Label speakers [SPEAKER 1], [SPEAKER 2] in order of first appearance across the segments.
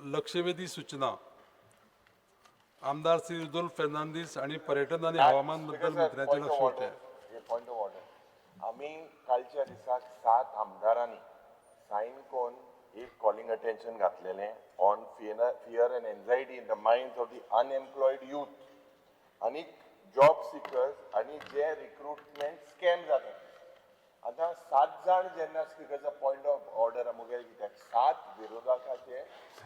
[SPEAKER 1] लक्षवेधी सूचना आमदार श्री रुदोल्फ फर्नांडीस आणि पर्यटन आणि हवामान बद्दल मंत्र्याचे लक्ष होते.
[SPEAKER 2] पॉइंट ऑफ ऑर्डर आम्ही कालच्या दिसाक 7 आमदारांनी साइन कोन एक कॉलिंग अटेन्शन घातलेले on fear and anxiety in the minds of the unemployed youth आणि जॉब सिकर्स आणि जे रिक्रुटमेंट स्कॅम जातात. आता 7 जाण जेन्ना स्पीकरचा पॉइंट ऑफ ऑर्डर मुगेल कित्याक 7 विरोधकाचे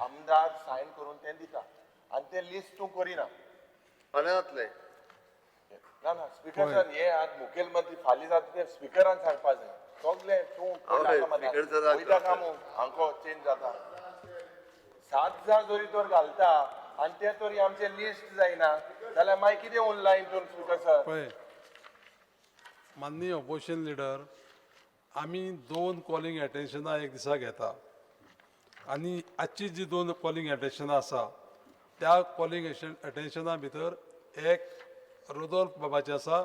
[SPEAKER 2] आमदार साइन करून ते दिता आणि ते लिस्ट तूं करिना
[SPEAKER 3] जातले
[SPEAKER 2] ना ना स्पीकर सर हे आज मुखेलमंत्री फाली जाता ते स्पीकरान सांगपा जाय सगळे तूं वयता कामू हांको चेंज जाता 7 जाण जरी तर घालता आणि ते तरी आमचे लिस्ट जायना जाल्यार मागीर कितें उरला हितून स्पीकर सर.
[SPEAKER 1] पळय माननीय ऑपोजिशन लिडर आम्ही 2 कॉलिंग एटेन्शनां एक दिसा घेता आणि आजची जी 2 कॉलिंग एटेन्शनां आसा त्या कॉलिंग एटेन्शना भितर एक रुदोल्फ बाबाचे आसा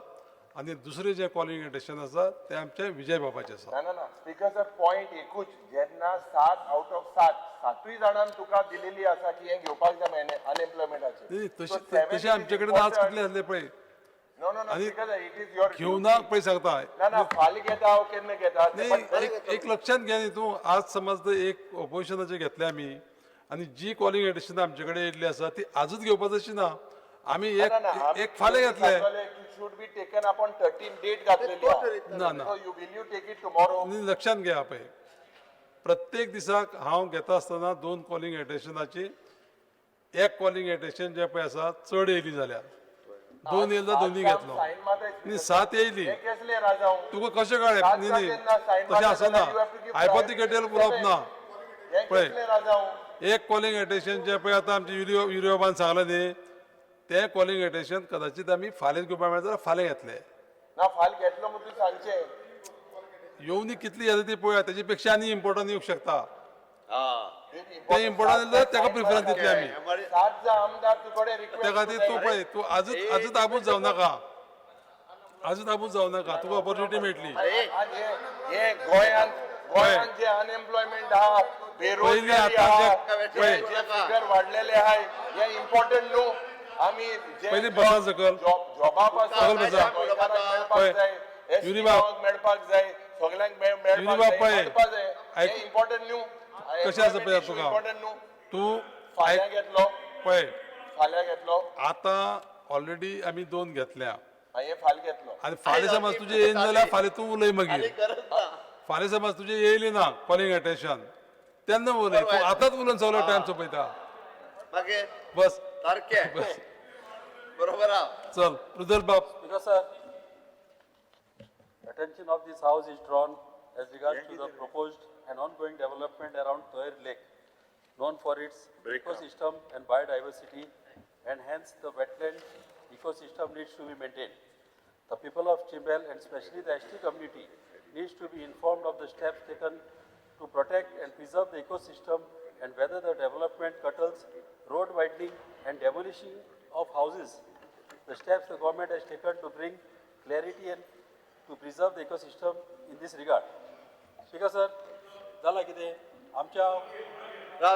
[SPEAKER 1] आणि दुसरे जे कॉलिंग एटेन्शन आसा ते आमचे विजय बाबाचे आसा.
[SPEAKER 2] ना ना ना स्पीकर सर पॉइंट एकूच जेन्ना 7 आउट ऑफ 7 7 जाणांक तुका दिलेली आसा की हे घेवपाक जाय अनएम्प्लॉयमेंटाचे
[SPEAKER 1] तशें आमचे कडेन आज कितले असले पळय
[SPEAKER 2] नो नो नो
[SPEAKER 1] आणि
[SPEAKER 2] speaker sir it is your
[SPEAKER 1] घेवना पळय सांगता
[SPEAKER 2] ना ना फाली घेता हांव केन्ना घेता
[SPEAKER 1] नाही एक लक्षात घ्या न्ही तूं आज समज एक ऑपोजिशनाचे घेतले आमी आणि जी कॉलिंग एटेन्शन आमचे कडेन येयल्ली आसा ती आजूच घेवपाची अशी ना. आमी एक फाल्यां घेतले
[SPEAKER 2] शुड बी टेकन आपण 13 डेट घातलेली
[SPEAKER 1] ना ना
[SPEAKER 2] you will you take it tomorrow.
[SPEAKER 1] लक्षात घ्या पळय प्रत्येक दिसाक हांव घेता आसतना 2 कॉलिंग एटेन्शनाची एक कॉलिंग एटेन्शन जे पळय आसा चड येयली जाल्यार 2 येयला दोन्ही घेतलो न्ही 7 येयली तुका कशें कळ्ळें न्ही न्ही तशें आसना हायपोथिकेटल उलोवप ना. पळय एक कॉलिंग एटेन्शन जे पळय आतां आमचे युरियोबान सांगलें न्ही ते कॉलिंग एटेन्शन कदाचित आमी फाल्यां घेवपाक मेळटा जाल्यार फाल्यां घेतले
[SPEAKER 2] ना फाल घेतलो म्हणून सांगचे
[SPEAKER 1] येवनी कितली येता ती पळया तेजी पेक्षा आनी इम्पॉर्टंट येवंक शकता. ते इम्पॉर्टंट जाल्यार ताका प्रिफरन्स दितले आमी
[SPEAKER 2] 7 आमदार तुकडे रिक्वेस्ट
[SPEAKER 1] त्या खातीर तूं पळय तूं आजूच आबूज जावं नाका आजूच आबूज जावं नाका तुका ऑपॉर्च्युनिटी मेळटली.
[SPEAKER 2] हे गोंयान जे अनएम्प्लॉयमेंट आहा बेरोजगारी आहा वाढलेले आहाय हे इम्पॉर्टंट न्हू. आमी
[SPEAKER 1] पयली बसा सकल
[SPEAKER 2] जॉबा पासून मेळपाक जाय मेळपाक जाय सगळ्यांक मेळपाक जाय हे इम्पॉर्टंट न्हू.
[SPEAKER 1] कशें आसा पळय तुका
[SPEAKER 2] इम्पॉर्टंट न्हू.
[SPEAKER 1] तूं
[SPEAKER 2] फाल्यां घेतलो
[SPEAKER 1] पळय
[SPEAKER 2] फाल्यां घेतलो
[SPEAKER 1] आतां ऑलरेडी आमी 2 घेतल्या
[SPEAKER 2] हे फाल घेतलो
[SPEAKER 1] आनी फाल्यां समज तुजें येयन जाल्यार फाल्यां तूं उलय मागीर फाल्यां समज तुजें येयली ना कॉलिंग एटेन्शन तेन्ना उलय तूं आतांच उलोवन सगळो टायम सोंपयता बस
[SPEAKER 3] सारखे बरोबर
[SPEAKER 1] चल रुदल बाब.
[SPEAKER 4] Because sir, attention of this house is drawn as regards to the proposed and ongoing development around Toir Lake, known for its ecosystem and biodiversity, and hence the wetland ecosystem needs to be maintained. The people of Chimbel and especially the ST community needs to be informed of the steps taken to protect and preserve the ecosystem and whether the development curtails road widening and demolishing of houses. The steps the government has taken to bring clarity and to preserve the ecosystem in this regard. Speaker sir, झाला किती आमच्या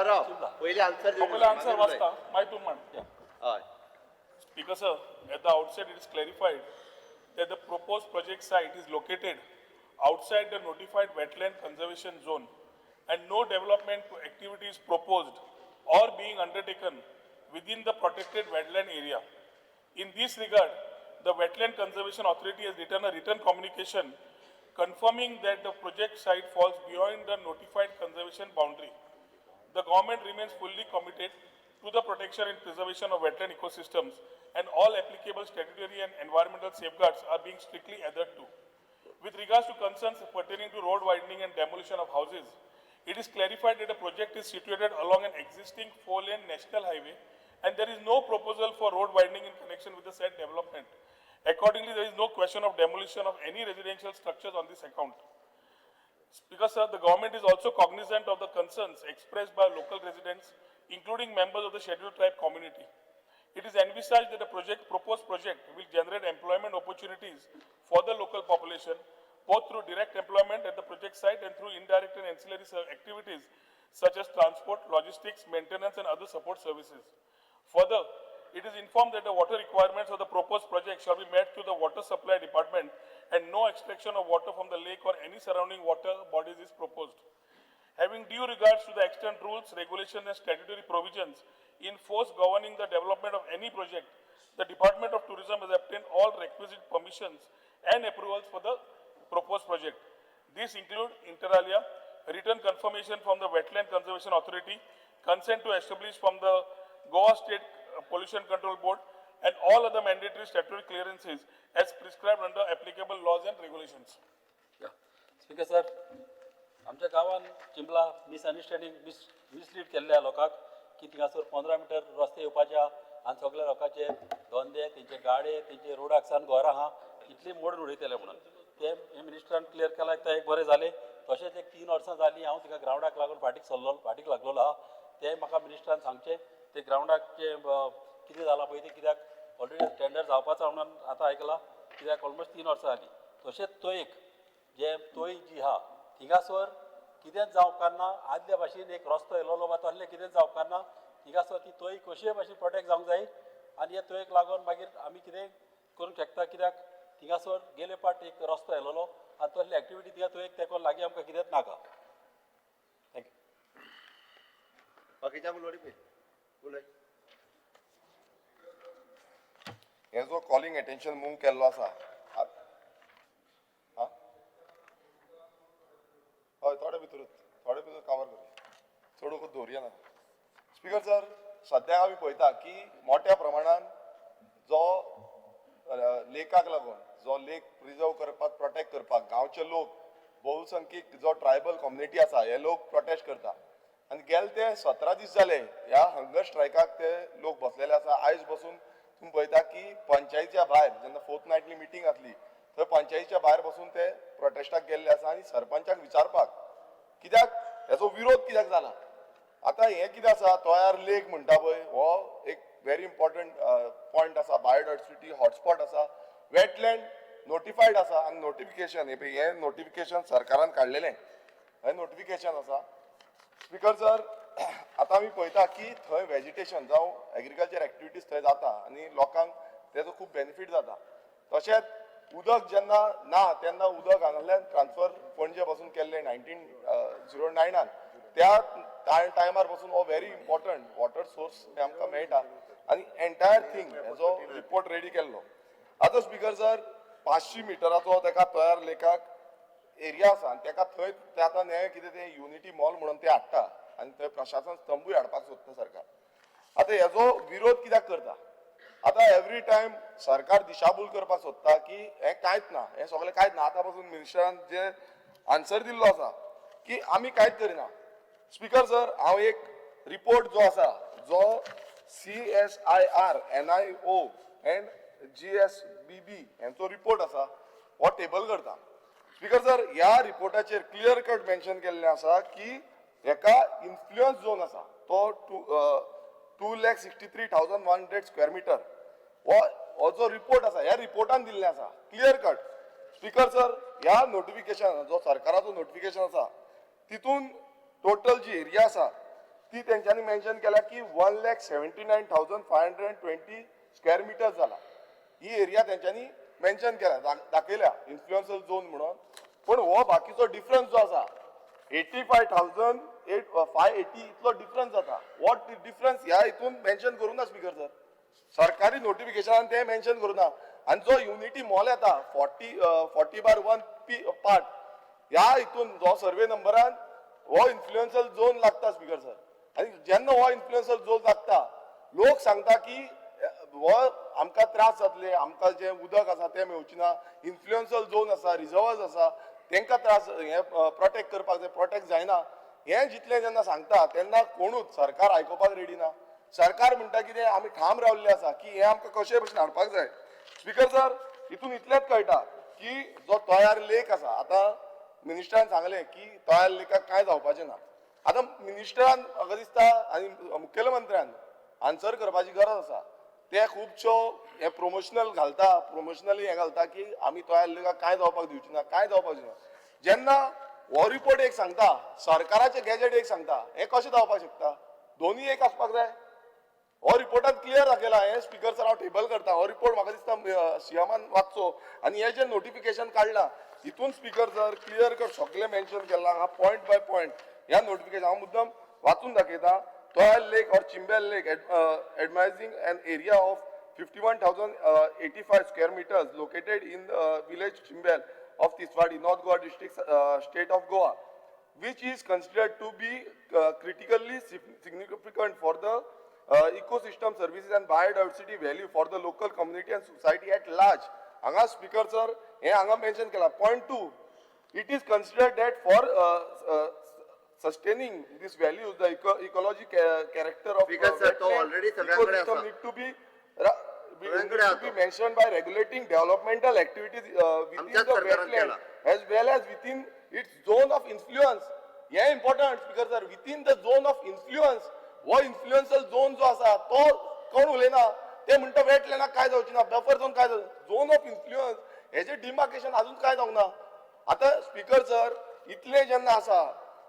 [SPEAKER 3] राव पहिले answer
[SPEAKER 5] वाचता माहिती तुम्हाला. Speaker sir, at the outset it is clarified that the proposed project site is located outside the notified wetland conservation zone and no development activity is proposed or being undertaken within the protected wetland area. In this regard, the Wetland Conservation Authority has written a written communication confirming that the project site falls beyond the notified conservation boundary. The government remains fully committed to the protection and preservation of wetland ecosystems, and all applicable statutory and environmental safeguards are being strictly adhered to. With regards to concerns pertaining to road widening and demolition of houses, it is clarified that the project is situated along an existing 4-lane national highway and there is no proposal for road widening in connection with the said development. Accordingly, there is no question of demolition of any residential structures on this account. Because sir, the government is also cognizant of the concerns expressed by local residents, including members of the scheduled tribe community. It is envisaged that the proposed project will generate employment opportunities for the local population, both through direct employment at the project site and through indirect and ancillary activities such as transport, logistics, maintenance, and other support services. Further, it is informed that the water requirements of the proposed project shall be met through the Water Supply Department and no extraction of water from the lake or any surrounding water bodies is proposed. Having due regards to the extant rules, regulations, and statutory provisions in force governing the development of any project, the Department of Tourism has obtained all requisite permissions and approvals for the proposed project. These include, inter alia, written confirmation from the Wetland Conservation Authority, consent to establish from the Goa State Pollution Control Board, and all other mandatory statutory clearances as prescribed under applicable laws and regulations.
[SPEAKER 4] Speaker sir, आमच्या गांवान चिंबला misunderstanding mislead केल्ल्या लोकांक की थिंगासर 15 metre रस्ते येवपाचे आहा आनी सगळ्या लोकांचे धंदे तेंचे गाडे तेंचे रोडाक सावन घरां आहा इतली मोडून उडयतले म्हणून ते मिनिस्टरान क्लियर केला ते एक बरें जालें. तशेंच एक 3 वर्सां जालीं हांव तिका ग्रावंडाक लागून फाटीक लागलेलो आहा. ते म्हाका मिनिस्टरान सांगचें ते ग्रावंडाक जे कितें जालां पळय ते कित्याक ऑलरेडी टेंडर जावपाचो म्हणून आतां आयकलां कित्याक ऑलमोस्ट 3 वर्सां जालीं. तशेंच तोयक जे तोय जी आहा थिंगासर कितेंच जावपाक ना. आदल्या भाशेन एक रस्तो येयलोलो वा तसलें कितेंच जावपाक ना. थिंगासर ती तोय कशेय भाशेन प्रोटेक्ट जावंक जाय आनी हे तोयक लागून मागीर आमी कितें करूंक शकता कित्याक थिंगासर गेले पाट एक रस्तो येयलोलो आनी तसली एक्टिविटी तिका तोयक तेको लागीं आमकां कितेंच नाका. थँक्यू.
[SPEAKER 3] बाकीच्यांक उलोवडी पळय उलय.
[SPEAKER 2] हे जो कॉलिंग एटेन्शन मूव केल्लो आसा हय थोडे भितर कवर करूया चड वखद दवरया ना. स्पीकर सर, सद्याक आमी पळयता की मोठ्या प्रमाणान जो लेकाक लागून जो लेक प्रिजर्व करपाक प्रोटेक्ट करपाक गांवचे लोक बहुसंख्यीक जो ट्रायबल कम्युनिटी आसा हे लोक प्रोटेस्ट करता आनी गेले ते 17 दीस जाले ह्या हंगर स्ट्रायकाक ते लोक बसलेले आसा. आयज बसून तुम्ही पळयता की पंचायतीच्या भायर जेन्ना फोर्टनायटली मिटींग आसली थंय पंचायतीच्या भायर बसून ते प्रोटेस्टाक गेल्ले आसा आनी सरपंचाक विचारपाक कित्याक हेचो विरोध कित्याक जाला. आतां हें कितें आसा तोयार लेक म्हणटा पळय हो एक व्हेरी इम्पॉर्टंट पॉयंट आसा. बायोडायवर्सिटी हॉटस्पॉट आसा. वेटलँड नोटिफायड आसा आनी नोटिफिकेशन हे नोटिफिकेशन सरकारान काडलेलें हें नोटिफिकेशन आसा. स्पीकर सर, आतां आमी पळयता की थंय वेजिटेशन जावं एग्रीकल्चर एक्टिविटीज थंय जाता आनी लोकांक तेजो खूब बेनिफीट जाता. तशेंच उदक जेन्ना ना तेन्ना उदक हांगांतल्यान ट्रान्सफर पणजे पासून केल्लें 1909 त्या टायमार पासून हो व्हेरी इम्पॉर्टंट वॉटर सोर्स ते आमकां मेळटा आनी एंटायर थिंग हेजो रिपोर्ट रेडी केल्लो. आतां स्पीकर सर 500 मिटराचो तेका तयार लेकाक एरिया आसा आनी तेका थंय ते आतां हे कितें ते युनिटी मॉल म्हणून ते हाडटा आनी थंय प्रशासन स्तंभूय हाडपाक सोदता सरकार. आतां हेजो विरोध कित्याक करता. आतां एवरी टायम सरकार दिशाभूल करपाक सोदता की हें कांयच ना हें सगळें कांयच ना. आतां पासून मिनिस्टरान जे आन्सर दिल्लो आसा की आमी कांयच करिना. स्पीकर सर, हांव एक रिपोर्ट जो आसा जो CSIR NIO एंड GSBB हेंचो रिपोर्ट आसा हो टेबल करता. स्पीकर सर, ह्या रिपोर्टाचेर क्लियर कट मेन्शन केल्लें आसा की हेका इन्फ्लुएन्स झोन आसा तो 2,63,100 स्क्वेअर मिटर हो जो रिपोर्ट आसा ह्या रिपोर्टान दिल्लें आसा क्लियर कट. स्पीकर सर, ह्या नोटिफिकेशन जो सरकाराचो नोटिफिकेशन आसा तितून टोटल जी एरिया आसा ती तेंच्यांनी मेन्शन केल्या की 1,79,520 स्क्वेअर मिटर जाला. ही एरिया तेंच्यांनी मेन्शन केल्या दाखयल्या इन्फ्लुएन्सल झोन म्हणून. पण हो बाकीचो डिफरन्स जो आसा 85,580 इतलो डिफरन्स जाता. वॉट डिफरन्स ह्या हितून मेन्शन करूं ना स्पीकर सर. सरकारी नोटिफिकेशनान ते मेन्शन करूं ना आनी जो युनिटी मॉल येता 40/1 पार्ट ह्या हितून जो सर्वे नंबरान हो इन्फ्लुएन्सल झोन लागता स्पीकर सर. आनी जेन्ना हो इन्फ्लुएन्सल झोन लागता लोक सांगता की हो आमकां त्रास जातले आमकां जे उदक आसा तें मेळची ना. इन्फ्लुएन्सल झोन आसा रिजर्वर्स आसा तेंकां त्रास हे प्रोटेक्ट करपाक जाय प्रोटेक्ट जायना. हें जितलें जेन्ना सांगता तेन्ना कोणूच सरकार आयकुपाक रेडी ना. सरकार म्हणटा कितें आमी ठाम रावल्ले आसा की हें आमकां कशे भशेन हाडपाक जाय. स्पीकर सर, हितून इतलेंच कळटा की जो तयार लेक आसा आतां मिनिस्टरान सांगलें की तयार लेकाक कांय जावपाचें ना. आतां मिनिस्टरान म्हाका दिसता आनी मुखेलमंत्र्यान आन्सर करपाची गरज आसा. ते खुबश्यो हे प्रोमोशनली हे घालता की आमी तयार लेकाक कांय जावपाक दिवची ना कांय जावपाक दिवची ना. जेन्ना
[SPEAKER 6] हो रिपोर्ट एक सांगता सरकाराचे गॅजेट एक सांगता हे कशें जावपाक शकता दोन्ही एक आसपाक जाय हो रिपोर्टात क्लियर दाखयला हे स्पीकर सर हांव टेबल करता हो रिपोर्ट म्हाका दिसता सीएमान वाचचो आणि हे जे नोटिफिकेशन काडला हितून स्पीकर सर क्लियर कट सगळे मेन्शन केला हांगा पॉयंट बाय पॉयंट ह्या नोटिफिकेशन हांव मुद्दम वाचून दाखयता Toyal Lake or Chimbel Lake, advising an area of 51,085 square meters located in the village Chimbel of Tiswadi, North Goa district, state of Goa, which is considered to be critically significant for the ecosystem services and biodiversity value for the local community and society at large. Anga speaker sir, he anga mention kela. Point 2, it is considered that for sustaining these values, the ecological character of
[SPEAKER 3] Speaker sir, तो
[SPEAKER 6] wetland
[SPEAKER 3] already सगळ्यांकडे
[SPEAKER 6] ecosystem
[SPEAKER 3] आसा.
[SPEAKER 6] need to be
[SPEAKER 3] सगळ्यांकडे आसा.
[SPEAKER 6] mentioned by regulating developmental activities within
[SPEAKER 3] आमच्याच
[SPEAKER 6] the
[SPEAKER 3] सरकारान
[SPEAKER 6] wetland
[SPEAKER 3] केला.
[SPEAKER 6] as well as within its zone of influence. हे important speaker sir, within the zone of influence, वो influential zone जो असा तो कोण उलयना ते म्हणटा वेटलँडाक काय जावची ना बफर झोन काय झोन ऑफ इन्फ्लुअन्स हेजे डिमार्केशन अजून काय जावंक ना आता स्पीकर सर इतले जेन्ना आसा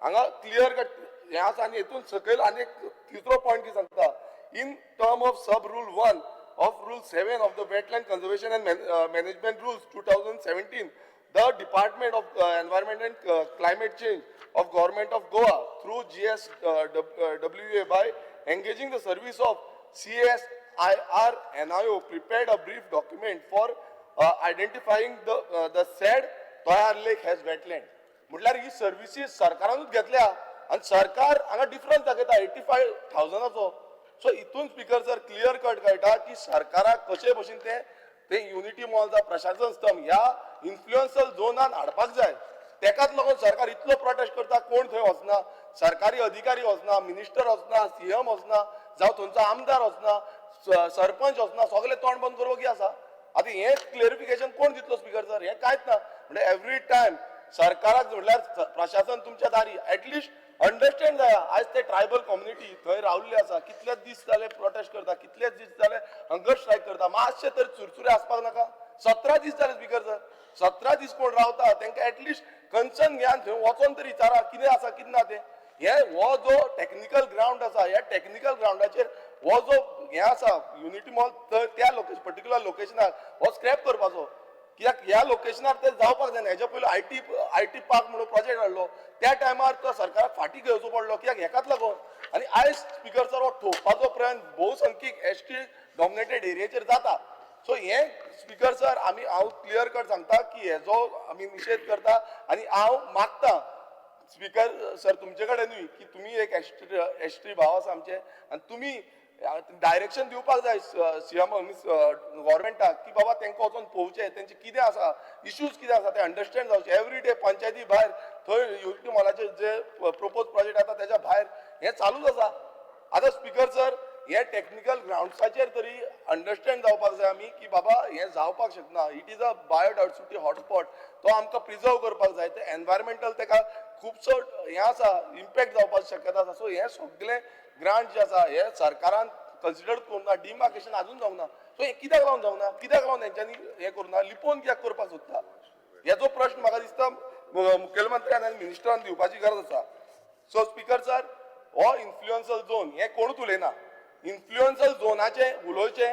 [SPEAKER 6] हांगा क्लियर कट हे आसा आनी हेतून सकयल आनी एक तिसरो पॉयंट कितें सांगता in term of sub rule 1 of rule 7 of the wetland conservation and management rules 2017 the department of environment and climate change of government of Goa through GSWA by engaging the service of CSIR NIO prepared a brief document for identifying the said Toyar Lake as wetland म्हटल्यार ही services सरकारानूच घेतल्या आणि सरकार हांगा difference दाखयता 85,000 so इतून speaker sir clear cut कळटा की सरकाराक कशे भशेन ते युनिटी मॉलचा प्रशासन स्तंभ ह्या इन्फ्लुएन्सल झोनान हाडपाक जाय तेकाच लागून सरकार इतलो प्रोटेस्ट करता कोण थंय वचना सरकारी अधिकारी वचना मिनिस्टर वचना सीएम वचना जावं थंयचो आमदार वचना सरपंच वचना सगळे तोंड बंद करवगी आसा आतां हें क्लियरिफिकेशन कोण दितलो स्पीकर सर हें कांयच ना म्हणजे एवरी टायम सरकाराक म्हटल्यार प्रशासन तुमच्या दारी एटलिस्ट अंडरस्टँड जाया आज ते ट्रायबल कम्युनिटी थंय रावल्ले आसा कितलेच दीस जाले प्रोटेस्ट करता कितलेच दीस जाले हंगर स्ट्रायक करता मातशे तरी चुरचुरे आसपाक नाका 17 दीस जाले स्पीकर सर 17 दीस कोण रावता तांकां एटलिस्ट कन्सर्न घेयान थंय वचोन तरी विचारा कितें आसा कितें ना तें हे हो जो टेक्निकल ग्राउंड आसा ह्या टेक्निकल ग्राउंडाचेर हो जो हे आसा युनिटी मॉल त्या पर्टिक्युलर लोकेशनार हो स्क्रॅप करपाचो कित्याक ह्या लोकेशनार ते जावपाक जायना हेच्या पयलीं आयटी पार्क म्हणून प्रोजेक्ट हाडलो त्या टायमार तो सरकाराक फाटीं घेवचो पडलो कित्याक हेकाच लागून आनी आयज स्पीकर सर हो ठोवपाचो प्रयत्न भोवसंख्यीक एसटी डॉमिनेटेड एरियेचेर जाता सो हे स्पीकर सर हांव क्लियर कट सांगता की हेजो आमी निशेध करता आनी हांव मागता स्पीकर सर तुमचे कडेनूय की तुमी एक एसटी भाव आसा आमचे आनी तुमी डायरेक्शन दिवपाक जाय सीएम गव्हर्मेंटाक की बाबा तांकां वचोन पळोवचें तेंचे कितें आसा इश्यूज कितें आसा ते अंडरस्टँड जावचे एवरी डे पंचायती भायर थंय युनिटी मॉलाचे जे प्रपोज प्रोजेक्ट आसा तेच्या भायर हें चालूच आसा आतां स्पीकर सर हे टेक्निकल ग्राउंड्साचेर तरी अंडरस्टँड जावपाक जाय आमी की बाबा हें जावपाक शकना it is a biodiversity hotspot तो आमकां प्रिजर्व करपाक जाय ते एनवायरमेंटल तेका खुबसो हें आसा इम्पॅक्ट जावपाची शक्यता आसा सो हें सगळें ग्रांट जे आसा हे सरकारान कन्सिडर करूना डिमार्केशन अजून जावना सो हे कित्याक लागून जावना कित्याक लागून तेंच्यांनी हें करूना लिपोवन कित्याक करपाक सोदता हेजो प्रश्न म्हाका दिसता मुखेलमंत्र्यान आनी मिनिस्टरान दिवपाची गरज आसा सो स्पीकर सर हो इन्फ्लुएन्सल झोन हे कोणूच उलयना इन्फ्लुएन्सल झोनाचे उलोवचे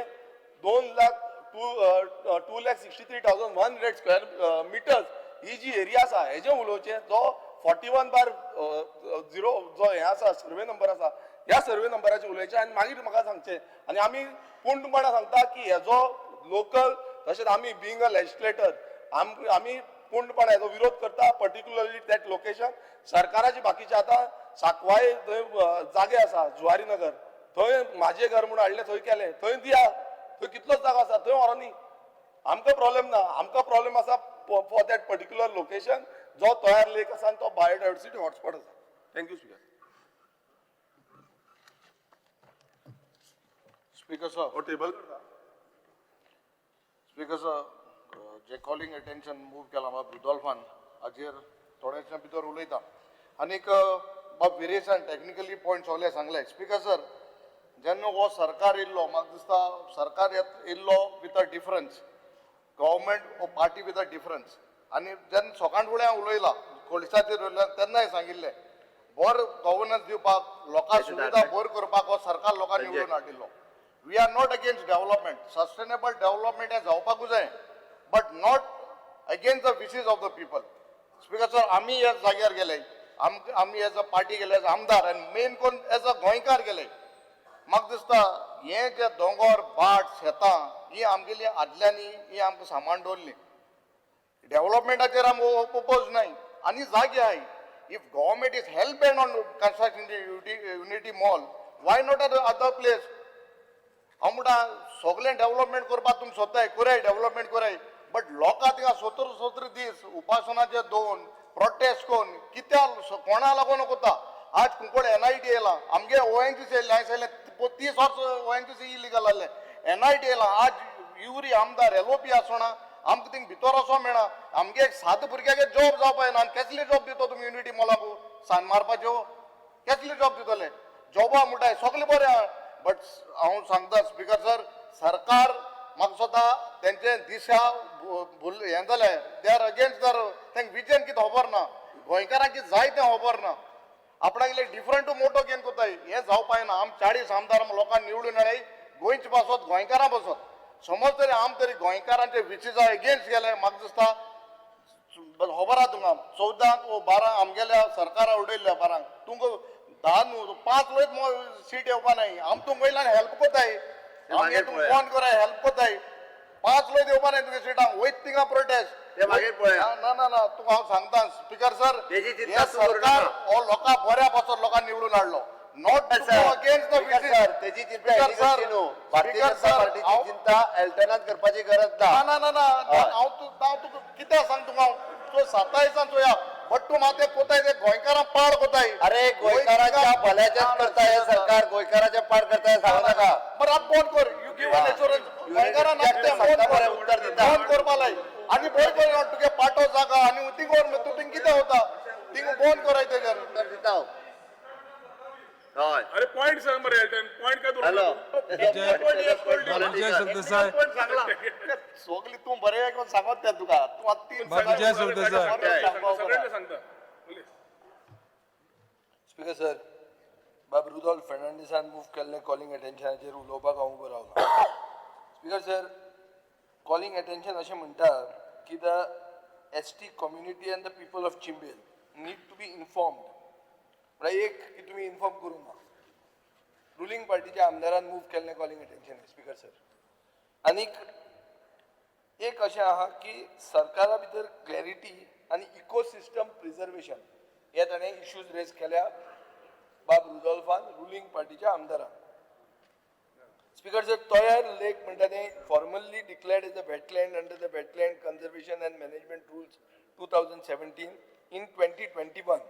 [SPEAKER 6] 2,63,100 स्क्वेअर मिटर्स ही जी एरिया आसा हेजे उलोवचे जो 41/0 जो हे आसा सर्वे नंबर आसा ह्या सर्वे नंबराचे उलयचे आनी मागीर म्हाका सांगचे आनी आमी पूर्णपणान सांगता की हेजो लोकल तशेंच आमी बिंग अ लेजिस्लेटर आमी पूर्णपणान हेजो विरोध करता पर्टिक्युलरली दॅट लोकेशन सरकाराचे बाकीचे आतां साकवाळे थंय जागे आसा जुवारी नगर थंय म्हाजें घर म्हणून हाडलें थंय केलें थंय दिया थंय कितलोच जागो आसा थंय व्हरोनी आमकां प्रॉब्लेम ना आमकां प्रॉब्लेम आसा फॉर दॅट पर्टिक्युलर लोकेशन जो तयार लेक आसा आनी तो बायोडायवर्सिटी हॉटस्पॉट आसा thank you speaker
[SPEAKER 7] speaker sir table speaker sir जे कॉलिंग अटेन्शन मूव केला म्हाका बुदॉल्फान हाजेर थोड्याच्या भितर उलयता आनीक वेरिएशन टेक्निकली पॉयंट सगळे सांगले स्पीकर सर जेन्ना हो सरकार येयल्लो म्हाका दिसता सरकार येयल्लो विथ अ डिफरन्स गव्हर्मेंट हो पार्टी विथ अ डिफरन्स आनी जेन्ना सकाळ फुडें हांव उलयलां खोलिसाचेर उलयल्यार तेन्नाय सांगिल्लें बोर गव्हर्नन्स दिवपाक लोकां सुविधा बोर करपाक हो सरकार लोकांनी निवडून हाडिल्लो. We are not against development. Sustainable development हें जावपाकूच जाय but not against the wishes of the people. Speaker sir आमी ह्या जाग्यार गेले, आमी एज अ पार्टी गेले एज आमदार आनी मेन कोण एज अ गोंयकार गेले. म्हाका दिसता हे जे दोंगर भाट शेतां ही आमगेली आदल्यांनी ही आमकां सांबाळून दवरली. डेव्हलपमेंटाचेर आमकां ओपोज नाही आनी जागे आहाय. If government is help bend on construction unity mall why not other place. हांव म्हणटा सगळें डेव्हलपमेंट करपाक तुमी सोदताय कराय डेव्हलपमेंट कराय बट लोकां थिंगा 70 दीस उपासनाचे दोन प्रोटेस्ट कोन्न कित्या कोणा लागून कोता. आज कुंकड NIT येयला आमगे ONGC येयले हांवें सांगलें 30 वर्स ONGC इलिगल आहलें. NIT येयला आज युरी आमदार LOP आसना आमकां थिंग भितर वचोंक मेळना. आमगे एक सादे भुरग्यागे जॉब जावपाक येना आनी कसले जॉब दितो तुमी युनिटी मॉलाकू सान मारपाच्यो कसले जॉब दितले. जॉबा म्हणटाय सगळे बरें आहा बट हांव सांगता स्पीकर सर सरकार म्हाका स्वता तेंचे दिशा हें जालें दे आर अगेन्स्ट दर तेंक विजन कितें खबर ना गोंयकारांक कितें जाय तें खबर ना. आपणाक इल्लें डिफरंट मोटो घेवन कोताय हें जावपाक ना. आम 40 आमदार लोकांक निवडून हाडय गोंयचे बसत गोंयकारां बसत समज तरी आम तरी गोंयकारांचे विशीजा एगेन्स्ट गेले म्हाका दिसता खबर आहा तुमकां 14 12 आमगेल्या सरकारा उडयल्ल्या 12 तुमकां 10 5 लोक सीट येवपा नाही. आम तुमकां वयल्यान हेल्प कोताय आमगे तुमकां फोन कराय हेल्प कोताय 5 लोक येवपा नाही तुगे सीटांक वयत थिंगा प्रोटेस्ट
[SPEAKER 3] ते मागीर पळया.
[SPEAKER 7] ना तुका हांव सांगता स्पीकर सर
[SPEAKER 3] तेजी
[SPEAKER 7] हे
[SPEAKER 3] चिंता तूं करूं
[SPEAKER 7] सरकार
[SPEAKER 3] नाका.
[SPEAKER 7] हो लोकां बऱ्या बसत लोकांनी निवडून हाडलो नॉट अगेन्स्ट द
[SPEAKER 3] सर तेजी चिंता हेजी करची न्हू. भारतीय जनता पार्टीची चिंता एल्टनान करपाची गरज ना.
[SPEAKER 7] ना हांव तुका कितें सांग तुका तूं 27 चोया बट तूं माते कोताय ते गोंयकारांक पाड कोताय.
[SPEAKER 3] अरे गोंयकारांच्या भल्याचेंच करता हे सरकार गोंयकाराचे पाड करता हे सांगू नाका.
[SPEAKER 7] बरं आप फोन कर यू गिव एन एश्योरन्स गोंयकारां नाचते
[SPEAKER 3] सांगता बरें उत्तर दिता.
[SPEAKER 7] फोन करपा लाय आनी बरें कर तुगे पाटो जागा आनी थिंग तूं थिंग कितें होता थिंग फोन कराय तेजेर
[SPEAKER 3] उत्तर दिता हांव. हय
[SPEAKER 5] अरे पॉइंट सांग मरे एल्टन पॉइंट काय
[SPEAKER 3] हॅलो
[SPEAKER 1] विजय सरदेसाय
[SPEAKER 7] सगळी तूं बरें ऐकून सांगत तें तुका तूं आतां 3
[SPEAKER 1] विजय सरदेसाय
[SPEAKER 5] सगळ्यांना सांगता प्लीज.
[SPEAKER 8] स्पीकर सर बाब रुडॉल्फ फर्नांडिसान मूव केल्लें कॉलिंग एटेन्शनाचेर उलोवपाक हांव उबो रावला. स्पीकर सर कॉलिंग एटेन्शन अशें म्हणटा की the ST community and the people of Chimbel need to be informed. म्हळ्यार एक की तुमी इन्फॉर्म करूं ना. रुलींग पार्टीच्या आमदारान मूव केल्लें कॉलिंग एटेन्शन स्पीकर सर. आनीक एक अशें आहा की सरकारा भितर क्लॅरिटी आनी इकोसिस्टम प्रिजर्वेशन हे ताणें इश्यूज रेज केल्या बाब रुडॉल्फान रुलींग पार्टीच्या आमदारान. स्पीकर सर तोयार लेक म्हणटा तें formally declared as a wetland under the wetland conservation and management rules 2017 in 2021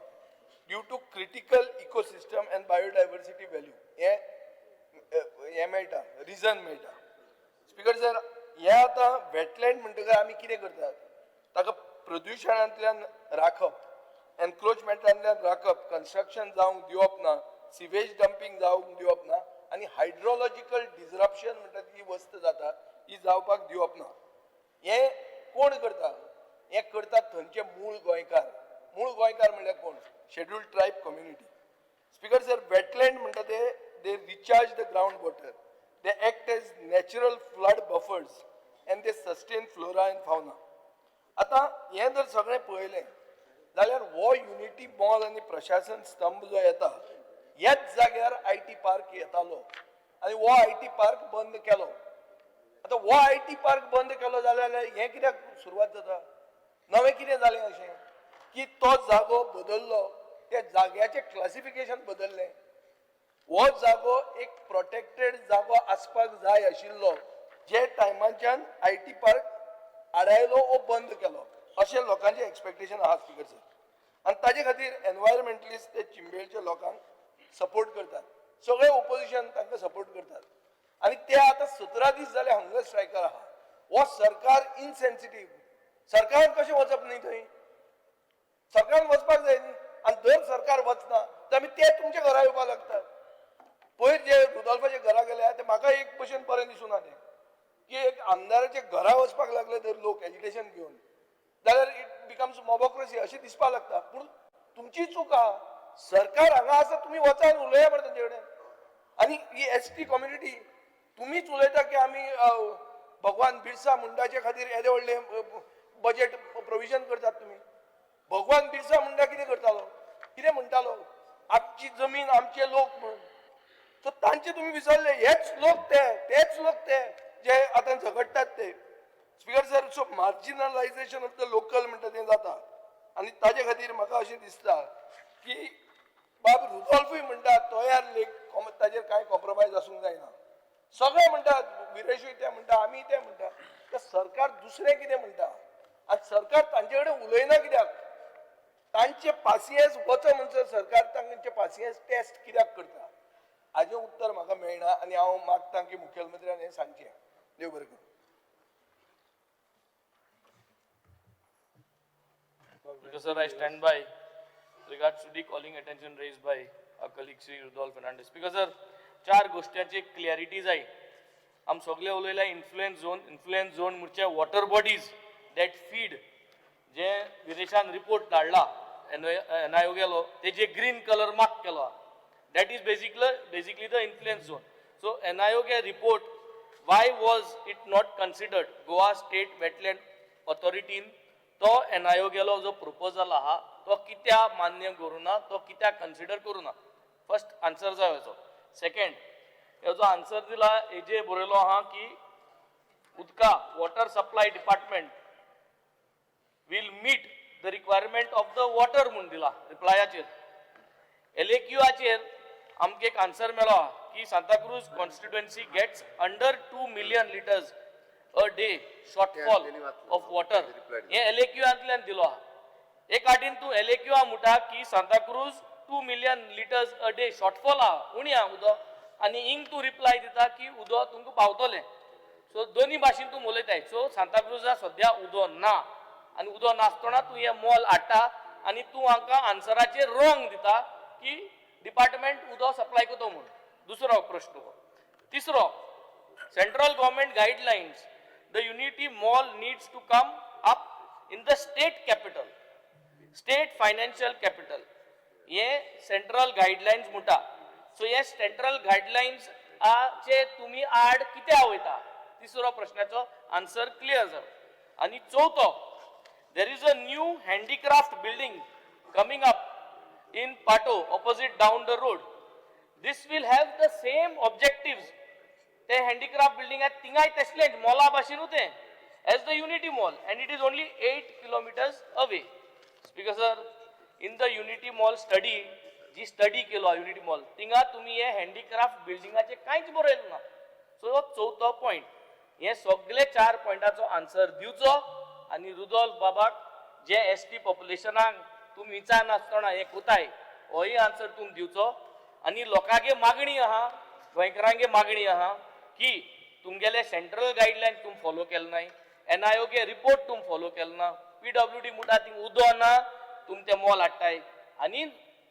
[SPEAKER 8] due to critical ecosystem and biodiversity value हे मेळटा रिजन मेळटा. स्पीकर सर हे आतां वेटलँड म्हणटकीर आमी कितें करतात ताका प्रदुशणांतल्यान राखप एनक्रोचमेंटांतल्यान राखप कन्स्ट्रक्शन जावंक दिवप ना सिवेज डंपिंग जावंक दिवप ना आनी हायड्रोलॉजिकल डिसरप्शन म्हणटा ती वस्त जाता ही जावपाक दिवप ना. हे कोण करता हे करतात थंयचे मूळ गोंयकार. मूळ गोंयकार म्हणल्यार कोण scheduled tribe community. Speaker sir wetland म्हणटा ते they recharge the ground water they act as natural flood buffers and they sustain flora and fauna. आतां हें जर सगळें पळयलें जाल्यार हो युनिटी मॉल आनी प्रशासन स्तंभ जो येता ह्याच जाग्यार IT पार्क येतालो आनी हो IT पार्क बंद केलो. आतां हो IT पार्क बंद केलो जाल्यार हें कित्याक सुरवात जाता नवें कितें जालें अशें की तो जागो बदललो त्या जाग्याचें क्लासिफिकेशन बदललें. हो जागो एक प्रोटेक्टेड जागो आसपाक जाय आशिल्लो जे टायमाच्यान IT पार्क आडायलो वो बंद केलो अशें लोकांचें एक्सपेक्टेशन आहा स्पीकर सर. आनी ताजे खातीर एनवायरमेंटलिस्ट ते चिंबेलच्या लोकांक सपोर्ट करतात. सगळे ओपोजिशन तांकां सपोर्ट करतात आनी ते आतां 17 दीस जाले हंगर स्ट्रायकार आहा. हो सरकार इनसेन्सिटीव. सरकारान कशें वचप न्ही थंय सरकारान वचपाक जाय न्ही आनी जर सरकार वचना तर आमी ते तुमच्या घरा येवपाक लागतात. पयर जे रुडॉल्फाचे घरा गेले ते म्हाका एक भशेन बरें दिसूं ना तें की एक आमदाराचे घरा वचपाक लागले तर लोक एज्युकेशन घेवन जाल्यार इट बिकम्स मोबोक्रेसी अशें दिसपाक लागता. पूण तुमची चूक आहा. सरकार हांगा आसा, तुमी वचान उलया मरे तांचे कडेन. आनी ही एसटी कम्युनिटी तुम्हीच उलयता की आमी भगवान बिरसा मुंडाचे खातीर येदे व्हडले बजेट प्रोविजन करतात तुमी. भगवान बिरसा मुंडा कितें करतालो, कितें म्हणटालो, आमची जमीन आमचे लोक म्हणून. सो तांचे तुम्ही विसरले. हेच लोक तेच लोक ते जे आतां झगडटात ते. Speaker sir, so marginalisation of the local म्हणटा तें जाता. आनी ताजे खातीर म्हाका अशें दिसता की बाब रुडॉल्फूय म्हणटा तोयार लेक ताजेर कांय कॉम्प्रोमायज आसूंक जायना. सगळे म्हणटात, विरेशूय ते म्हणटा, आमी ते म्हणटा. तर सरकार दुसरें कितें म्हणटा आनी सरकार तांचे कडेन उलयना कित्याक? तांचे पासियेंस वच म्हणसर सरकार तांचे पासियेंस टेस्ट कित्याक करता हाजें उत्तर म्हाका मेळना. आनी हांव मागतां की मुखेलमंत्र्यान हें सांगचें. देव बरें करूं.
[SPEAKER 9] Because sir, I stand by regards to the calling attention raised by our colleague Sri Rudolf Fernandez. Because sir, चार गोष्टींची क्लियरिटी जाय. आम सगळे उलयला इन्फ्लुएंस झोन म्हणजे वॉटर बॉडीज दॅट फीड जे विदेशान रिपोर्ट धाडला NIO गेलो तेजे ग्रीन कलर मार्क केलो. That is basically the influence zone. So NIO K report, why was it not considered? Goa State Wetland Authority तो NIO गेलो जो proposal आहा तो कित्या मान्य करूना, तो कित्या consider करूना. First answer जाय हेचो. Second, हेचो answer दिला हेजे बरयलो आहा की उदका water supply department will meet the requirement of the water म्हणून दिला रिप्लायाचेर. LAQआचेर आमकां एक आन्सर मेळ्ळो की Santa Cruz constituency gets under 2 million liters a day shortfall of water. हे LAQआंतल्यान दिलो आहा. एक आटीन तूं LAQ म्हणटा की Santacruz 2 million liters a day shortfall आहा, उणी आहा उदक, आनी हिंग तूं रिप्लाय दिता की उदक तुमकां पावतलें. सो दोनी भाशेन तूं उलयताय. सो सांताक्रूजा सद्या उदक ना, आनी उदक नासतना तूं हें मॉल हाडटा आनी तूं हांकां आन्सराचेर रॉंग दिता की डिपार्टमेंट उदक सप्लाय करता म्हणून. दुसरो प्रश्न. तिसरो, central government guidelines, the Unity Mall needs to come up in the state capital, state financial capital. हे सेंट्रल गायडलायन्स म्हणटा. सो हे सेंट्रल गायडलायन्स चे तुम्ही आड कित्याक वयता? तिसरो प्रश्नाचो आन्सर क्लियर जालो. आनी चवथो, there is a new handicraft building coming up in Pato opposite down the road. This will have the same objectives. The handicraft building at Tingai Teslet Mola Bashinute as the Unity Mall, and it is only 8 kilometers away. Because sir, in the Unity Mall study, जी study केलो Unity Mall तिंगा तुम्ही हे handicraft बिल्डिंगाचे कांयच बरयलें ना. So चवथो point. हे सगळे 4 पॉयंटाचो आन्सर दिवचो आनी रुडॉल्फ बाबाक जे एसटी पॉप्युलेशनाक तुमी विचार नासतना हे कोताय होय आन्सर तुमी दिवचो. आनी लोकांगे मागणी आहा, गोंयकारांगे मागणी आहा की तुमगेले सेंट्रल गायडलायन तुमी फॉलो केले नाय, NIO गे रिपोर्ट तुमी फॉलो केले ना, PWD म्हणटा थिंग उदक ना, तुमी ते मॉल हाडटाय. आनी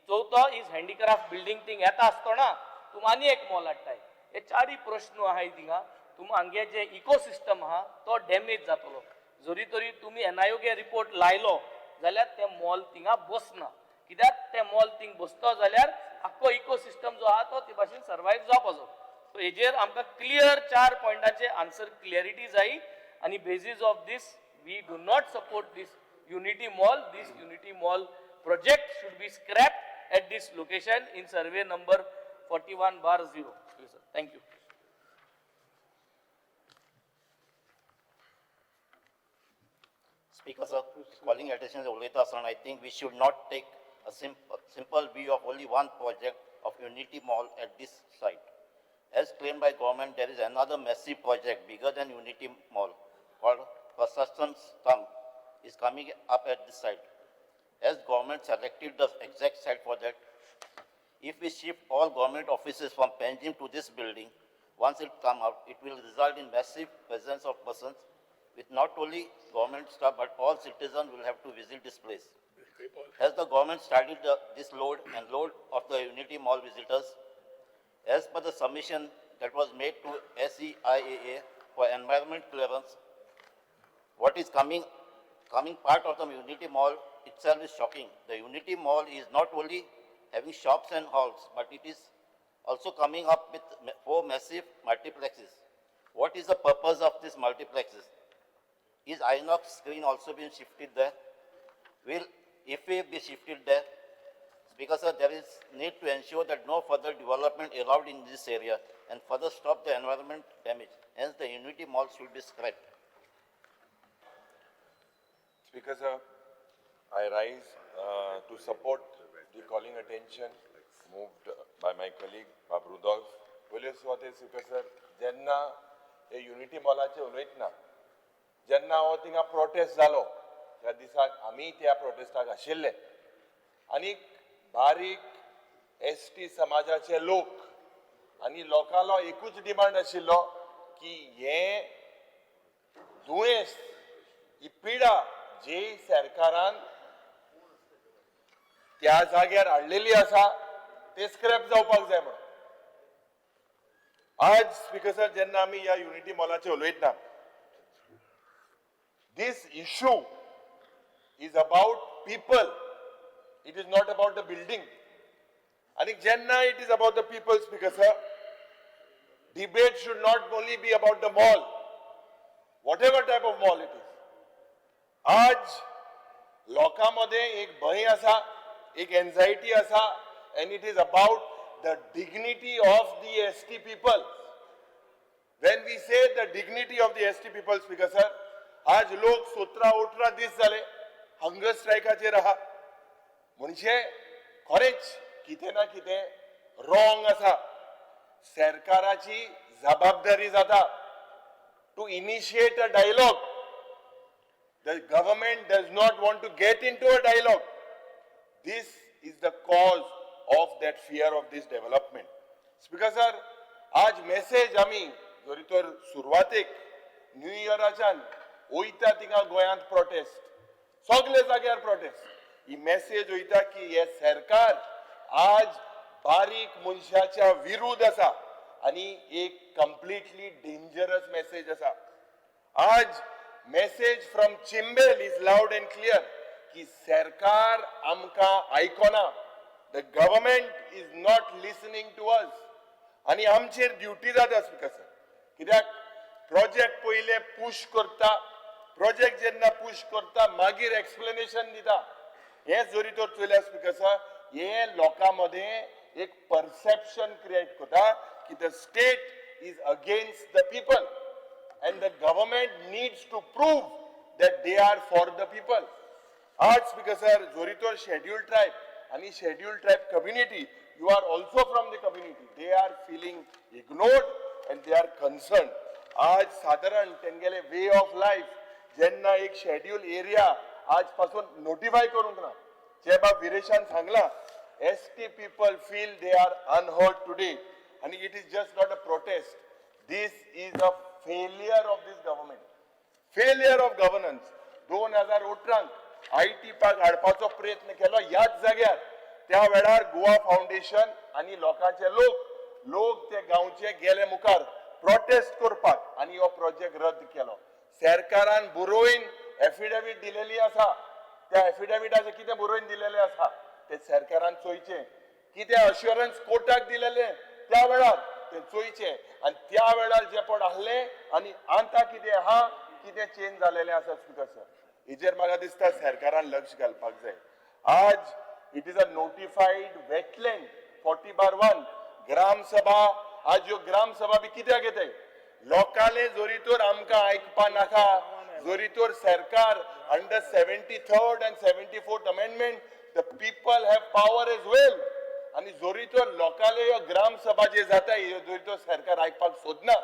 [SPEAKER 9] चवथो इज हँडीक्राफ्ट बिल्डिंग थिंग येता आसतना तुमी आनी एक मॉल हाडटाय. हे चारय प्रश्न आहाय थिंगा. तुमी हांगे जे इकोसिस्टम आहा तो डॅमेज जातलो. जरी तरी तुम्ही NIO गे रिपोर्ट लायलो जाल्यार ते मॉल थिंगा बसना. कित्याक ते मॉल थिंग बसतो जाल्यार आख्खो इकोसिस्टम जो आहा तो ते भाशेन सर्वायव जावपाचो. सो हेजेर आमकां क्लियर 4 पॉयंटाचे आन्सर क्लियरिटी जाय. आनी basis of this we do not support this Unity Mall. This Unity Mall project should be scrapped at this location in survey number 41/0. Thank you.
[SPEAKER 10] Speaker sir, calling attention to Uleta sir, I think we should not take a simple view of only one project of Unity Mall at this site. As claimed by government, there is another massive project bigger than Unity Mall called Prasashan Stamp is coming up at this site. As government selected the exact site for that, if we shift all government offices from Panjim to this building, once it come out, it will result in massive presence of persons with not only government staff but all citizens will have to visit this place. Has the government studied this load and load of the Unity Mall visitors? As per the submission that was made to SEIAA for environment clearance, what is coming coming part of the Unity Mall itself is shocking. The Unity Mall is not only having shops and halls, but it is also coming up with 4 massive multiplexes. What is the purpose of these multiplexes? Is Inox screen also being shifted there? Will IFE be shifted there? Because there is need to ensure that no further development allowed in this area and further stop the environment damage. Hence, the Unity Mall should be scrapped.
[SPEAKER 2] Speaker sir, I rise to support the calling attention moved by my colleague Bob Rudolph. Police wate Speaker sir, jenna हे unity मॉलाचे उलयतना जेन्ना हो थिंगा prostate जालो त्या दिसाक आमी त्या प्रोटेस्टाक आशिल्ले आनी बारीक एसटी समाजाचे लोक आनी लोकांलो एकूच डिमांड आशिल्लो की हे दुयेंस ही पिडा जी सरकारान त्या जाग्यार हाडलेली आसा ते स्क्रॅप जावपाक जाय म्हणून आज स्पीकर सर जेन्ना आमी ह्या युनिटी मॉलाचे उलयतना this issue is about people it is not about the building आणि जेन्ना it is about the people speaker sir debate should not only be about the mall whatever type of mall it is आज लोकांमध्ये एक भय आसा एक anxiety आसा and it is about the dignity of the ST people. When we say the dignity of the ST people, Speaker sir, आज लोक 17-18 दीस जाले हंगर स्ट्रायकाचेर आहा म्हणजे खरेंच कितें ना कितें रॉंग आसा सरकाराची जबाबदारी जाता to initiate a dialogue. The government does not want to get into a dialogue. This is the cause of that fear of this development. Speaker sir, आज मेसेज आमी जरी तर सुरवातेक न्यू इयराच्यान वयता थिंगा गोंयांत प्रोटेस्ट सगळे जाग्यार प्रोटेस्ट ही मेसेज वयता की हे सरकार आज बारीक मनशाच्या विरुद्ध आसा आणि एक कंप्लीटली डेंजरस मेसेज आसा आज message from Chimbel is loud and clear की सरकार आमकां आयकोना The government is not listening to us. आणि आमचेर ड्युटी जाता स्पीकर सर कित्याक प्रोजेक्ट पयले पुश करता प्रोजेक्ट जेन्ना पुश करता मागीर एक्सप्लेनेशन दिता हे जरी तर चलया स्पीकर सर हे लोकां मध्ये एक परसेप्शन क्रिएट करता की the state is against the people and the government needs to prove that they are for the people. आज स्पीकर सर जरी तर शेड्यूल्ड ट्रायब आणि scheduled tribe community you are also from the community they are feeling ignored and they are concern आज साधारण तेंगेले way of life जेन्ना एक schedule area आजपासून notify करूंक ना जे बाब विरेशान सांगला ST people feel they are unheard today and it is just not a protest. This is a failure of this government. Failure of governance. 2018 IT पाक हाडपाचो प्रयत्न केलो याच जाग्यार त्या वेळार गोवा फाउंडेशन आणि लोकांचे लोक ते गांवचे गेले मुखार प्रोटेस्ट करपाक आणि हो प्रोजेक्ट रद्द केलो सरकारान बरोवन एफिडेविट दिलेली आसा त्या एफिडेविटाचे कितें बरोवन दिलेले आसा ते सरकारान चोयचे कितें अश्युरन्स कोर्टाक दिलेले त्या वेळार ते चोयचे आणि त्या वेळार जे पड आहले आणि आतां कितें आहा कितें चेंज जालेले आसा स्पीकर सर हेजेर म्हाका दिसता सरकारान लक्ष घालपाक जाय आज it is a notified wetland 40/1 ग्राम सभा आज ह्यो ग्राम सभा बी कित्याक येताय लोकांले जोरी तर आमकां आयकपा नाका जोरी तर सरकार under 73rd and 74th amendment the people have power as well आणि जोरी तर लोकांले ह्यो ग्राम सभा जे जाता जोरी तर सरकार आयकपाक सोदना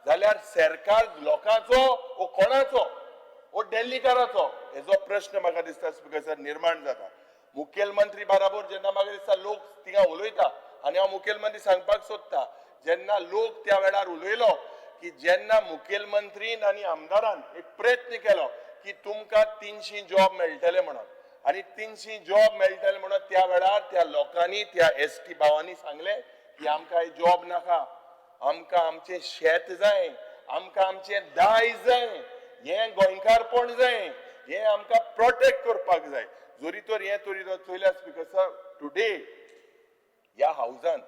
[SPEAKER 2] जाल्यार सरकार लोकांचो वो कोणाचो वो दिल्लीकाराचो हेजो प्रश्न म्हाका दिसता स्पीकर सर निर्माण जाता मुखेलमंत्री बराबर जेन्ना म्हाका दिसता लोक थिंगा उलयता आनी हांव मुखेलमंत्री सांगपाक सोदता जेन्ना लोक त्या वेळार उलयलो की जेन्ना मुखेलमंत्रीन आनी आमदारान एक प्रयत्न केलो की तुमकां 300 जॉब मेळटले म्हणून आणि 300 जॉब मेळटले म्हणून त्या वेळार त्या लोकांनी त्या ST भावांनी सांगले की आमकां हे जॉब नाका आमकां आमचें शेत जाय आमकां आमचें दाय जाय हें गोंयकारपण जाय हे आमकां प्रोटेक्ट करपाक जाय. जोरी तर हे तरी तो चोयल्या स्पीकर सर टुडे ह्या हाऊसान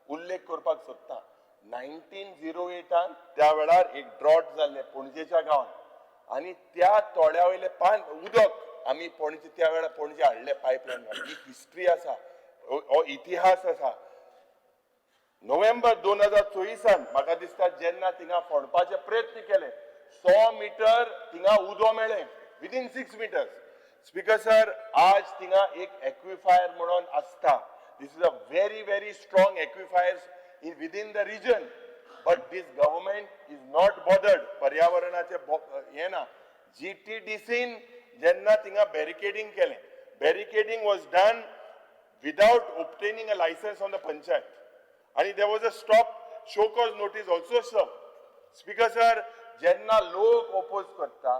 [SPEAKER 2] उल्लेख करपाक सोदता 1908 त्या वेळार एक ड्रॉट जाल्ले पणजेच्या गांवांत आनी त्या तोड्या वयले उदक आमी पणजे त्या वेळार पणजे हाडले पायपलायन ही हिस्ट्री आसा हो इतिहास आसा. नोव्हेंबर 2024 म्हाका दिसता जेन्ना थिंगा फोडपाचे प्रयत्न केले 100 मीटर थिंगा उदो मेळ्ळें विदिन 6 मिटर्स. स्पीकर सर आज थिंगा एक एक्विफायर म्हणून आसता. This is a very strong aquifers within the region, but this government is not bothered. पर्यावरणाचे हे ना. GTDC जेन्ना थिंगा barricading केले, barricading was done without obtaining a license from the panchayat. And there was a stop show cause notice also served. Speaker sir, जेन्ना लोक oppose करता,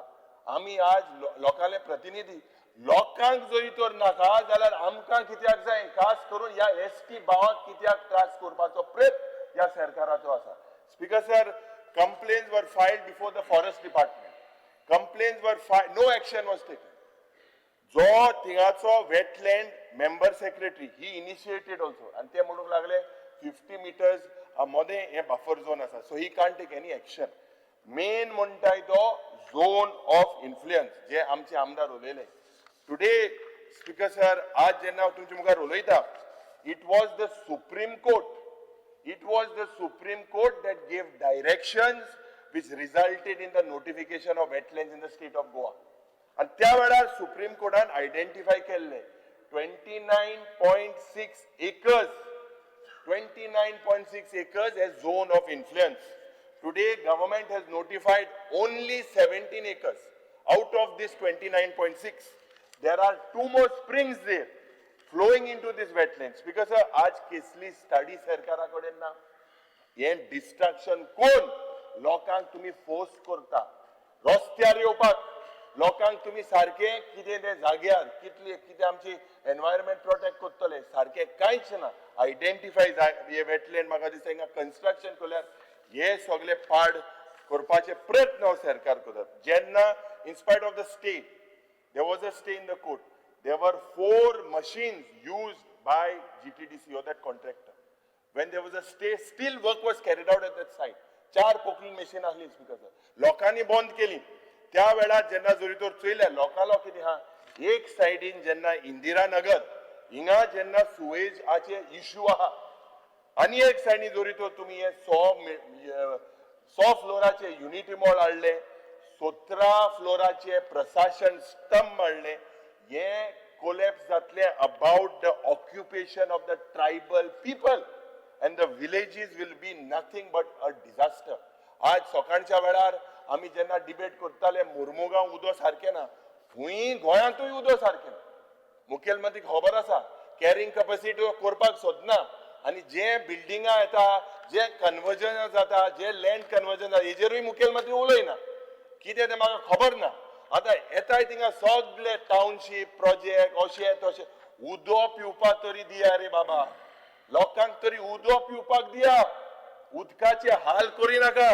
[SPEAKER 2] आमी आज लोकांले प्रतिनिधी लोकांक जरी तर नाका जाल्यार आमकां कित्याक जाय खास करून ह्या एसटी भावांक कित्याक त्रास करपाचो प्रयत्न ह्या सरकाराचो आसा. Speaker sir, complaints were filed before the forest department. Complaints were filed, no action was taken. जो थिंगाचो wetland member secretary he initiated also आणि ते म्हणूंक लागले 50 मिटर्स मध्ये हे बफर झोन आसा so he can't take any action. मेन म्हणटाय तो झोन ऑफ इन्फ्लुएन्स जे आमचे आमदार उलयले टुडे. स्पीकर सर, आज जेन्ना हांव तुमच्या मुखार उलयता it was the supreme court that gave directions which resulted in the notification of wetlands in the state of Goa. आणि त्या वेळार सुप्रीम कोर्टान आयडेंटिफाय केल्ले 29.6 acres 29.6 acres as zone of influence. Today government has notified only 17 acres out of this 29.6. There are 2 more springs there flowing into this wetlands because आज केसली study सरकाराकडे ना. हे destruction कोण लोकांक तुम्ही फोर्स करता रस्त्यार येवपाक लोकांक तुम्ही सारखे कितें ते जाग्यार कितें आमची एनवायरमेंट प्रोटेक्ट करतले सारखे कांयच ना. आयडेंटिफाय हे वेटलँड म्हाका दिसता हिंगा कन्स्ट्रक्शन केल्यार हे सगळे पाड करपाचे प्रयत्न हो सरकार करता. जेन्ना in spite of the stay there was a stay in the court. There were 4 machines used by GTDC or that contractor. When there was a stay, still work was carried out at that site. 4 pocketing machine ahli speaker sir. लोकांनी बंद केली. त्या वेळार जेन्ना जोरी तर चोयल्या लोकांलो कितें हा एक सायडीन जेन्ना इंदिरा नगर हिंगा जेन्ना सुएजाचे इश्यू आहा आनी एक सायडीन जोरी तर तुमी हे 100 फ्लोराचे युनिटी मॉल हाडले 17 फ्लोराचे प्रशासन स्तंभ हाडले. हे कोलॅप्स जातले about the occupation of the tribal people and the villages will be nothing but a disaster. आज सकाळच्या वेळार आमी जेन्ना डिबेट करताले मुर्मुगांव उदो सारखे ना हुंय गोंयांतूय उदो सारखे ना. मुखेलमंत्रीक खबर आसा कॅरिंग कॅपॅसिटी करपाक सोदना आनी जे बिल्डिंगा येता जे कन्वर्जन जाता जे लँड कन्वर्जन जाता हेजेरूय मुखेलमंत्री उलयना. कितें तें म्हाका खबर ना. आतां येताय थिंगा सगळे टाउनशीप प्रोजेक्ट अशें तशें उदो पिवपाक तरी दिया रे बाबा. लोकांक तरी उदो पिवपाक दिया. उदकाचे हाल करी नाका.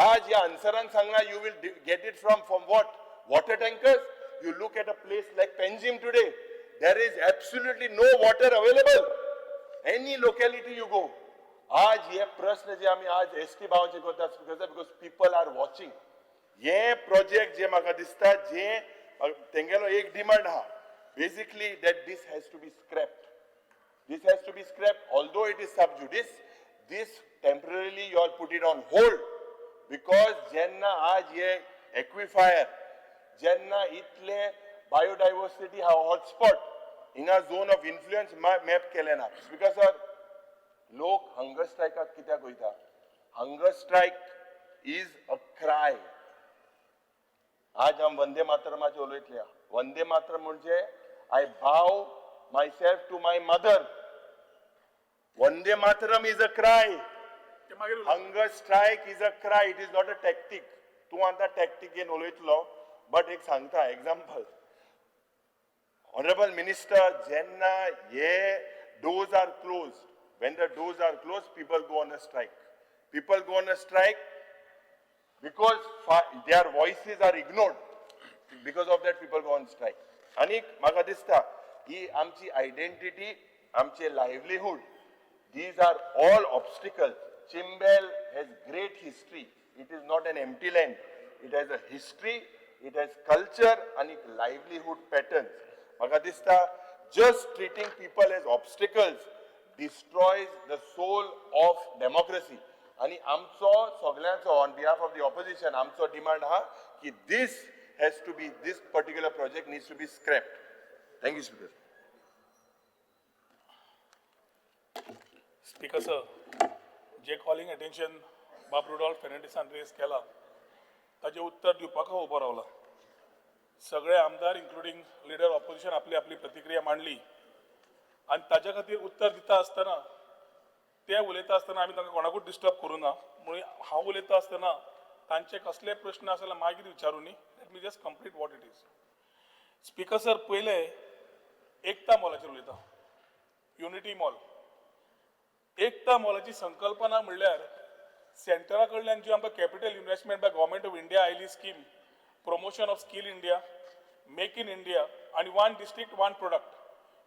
[SPEAKER 2] आज ह्या आन्सरान सांगला you will get it from what water tankers. You look at a place like Panjim today there is absolutely no water available any locality you go. आज हे प्रश्न जे आमी आज एसटी भावाचे करतात बिकॉज पीपल आर वॉचिंग. हे प्रोजेक्ट जे म्हाका दिसता जे तेंगेलो एक डिमांड आहा basically that this has to be scrapped. This has to be scrapped. Although it is sub judice, this temporarily you all put it on hold because jenna aaj ye aquifer, jenna itle biodiversity ha hotspot in a zone of influence map kelena. Because sir, lok hunger strike kityak hoita. Hunger strike is a cry. आज हम वंदे मातरमाचे उलयतले. वंदे मातरम म्हणजे I bow myself to my mother. Vande Mataram is a cry. Hunger strike is a cry. It is not a tactic. तू आता tactic घेवन उलयतलो, but एक सांगता example. Honorable Minister, जेन्ना हे doors are closed, when the doors are closed, people go on a strike. People go on a strike because their voices are ignored. Because of that people go on strike. आनीक म्हाका दिसता ही आमची identity, आमचे livelihood, these are all obstacles. Chimbel has great history. It is not an empty land. It has a history, it has culture and its livelihood patterns. म्हाका दिसता just treating people as obstacles destroys the soul of democracy. आणि आमचो सगळ्यांचो on behalf of the opposition आमचो demand हा की this has to be, this particular project needs to be scrapped. Thank you, Speaker.
[SPEAKER 5] Speaker sir, जे calling attention बाब Rudolph फेर्नांडिसान raise केला ताचे उत्तर दिवपाक हांव उबो रावला. सगळे आमदार इन्क्लुडींग लिडर ऑपोजिशन आपली आपली प्रतिक्रिया मांडली आणि ताच्या खातीर उत्तर दिता आसतना ते उलयता आसतना आमी तांकां कोणाकूच डिस्टर्ब करूं ना. म्हणून हांव उलयता आसतना तांचे कसले प्रश्न आसा जाल्यार मागीर विचारूं न्ही. Let me just complete what it is. Speaker sir, पयले एकता मॉलाचेर उलयता. Unity mall. एकता मॉलाची संकल्पना म्हणल्यार सेंटरा कडल्यान जी आमकां capital investment by government of India आयली स्कीम, promotion of skill India, make in India आणि वन डिस्ट्रिक्ट वन प्रोडक्ट,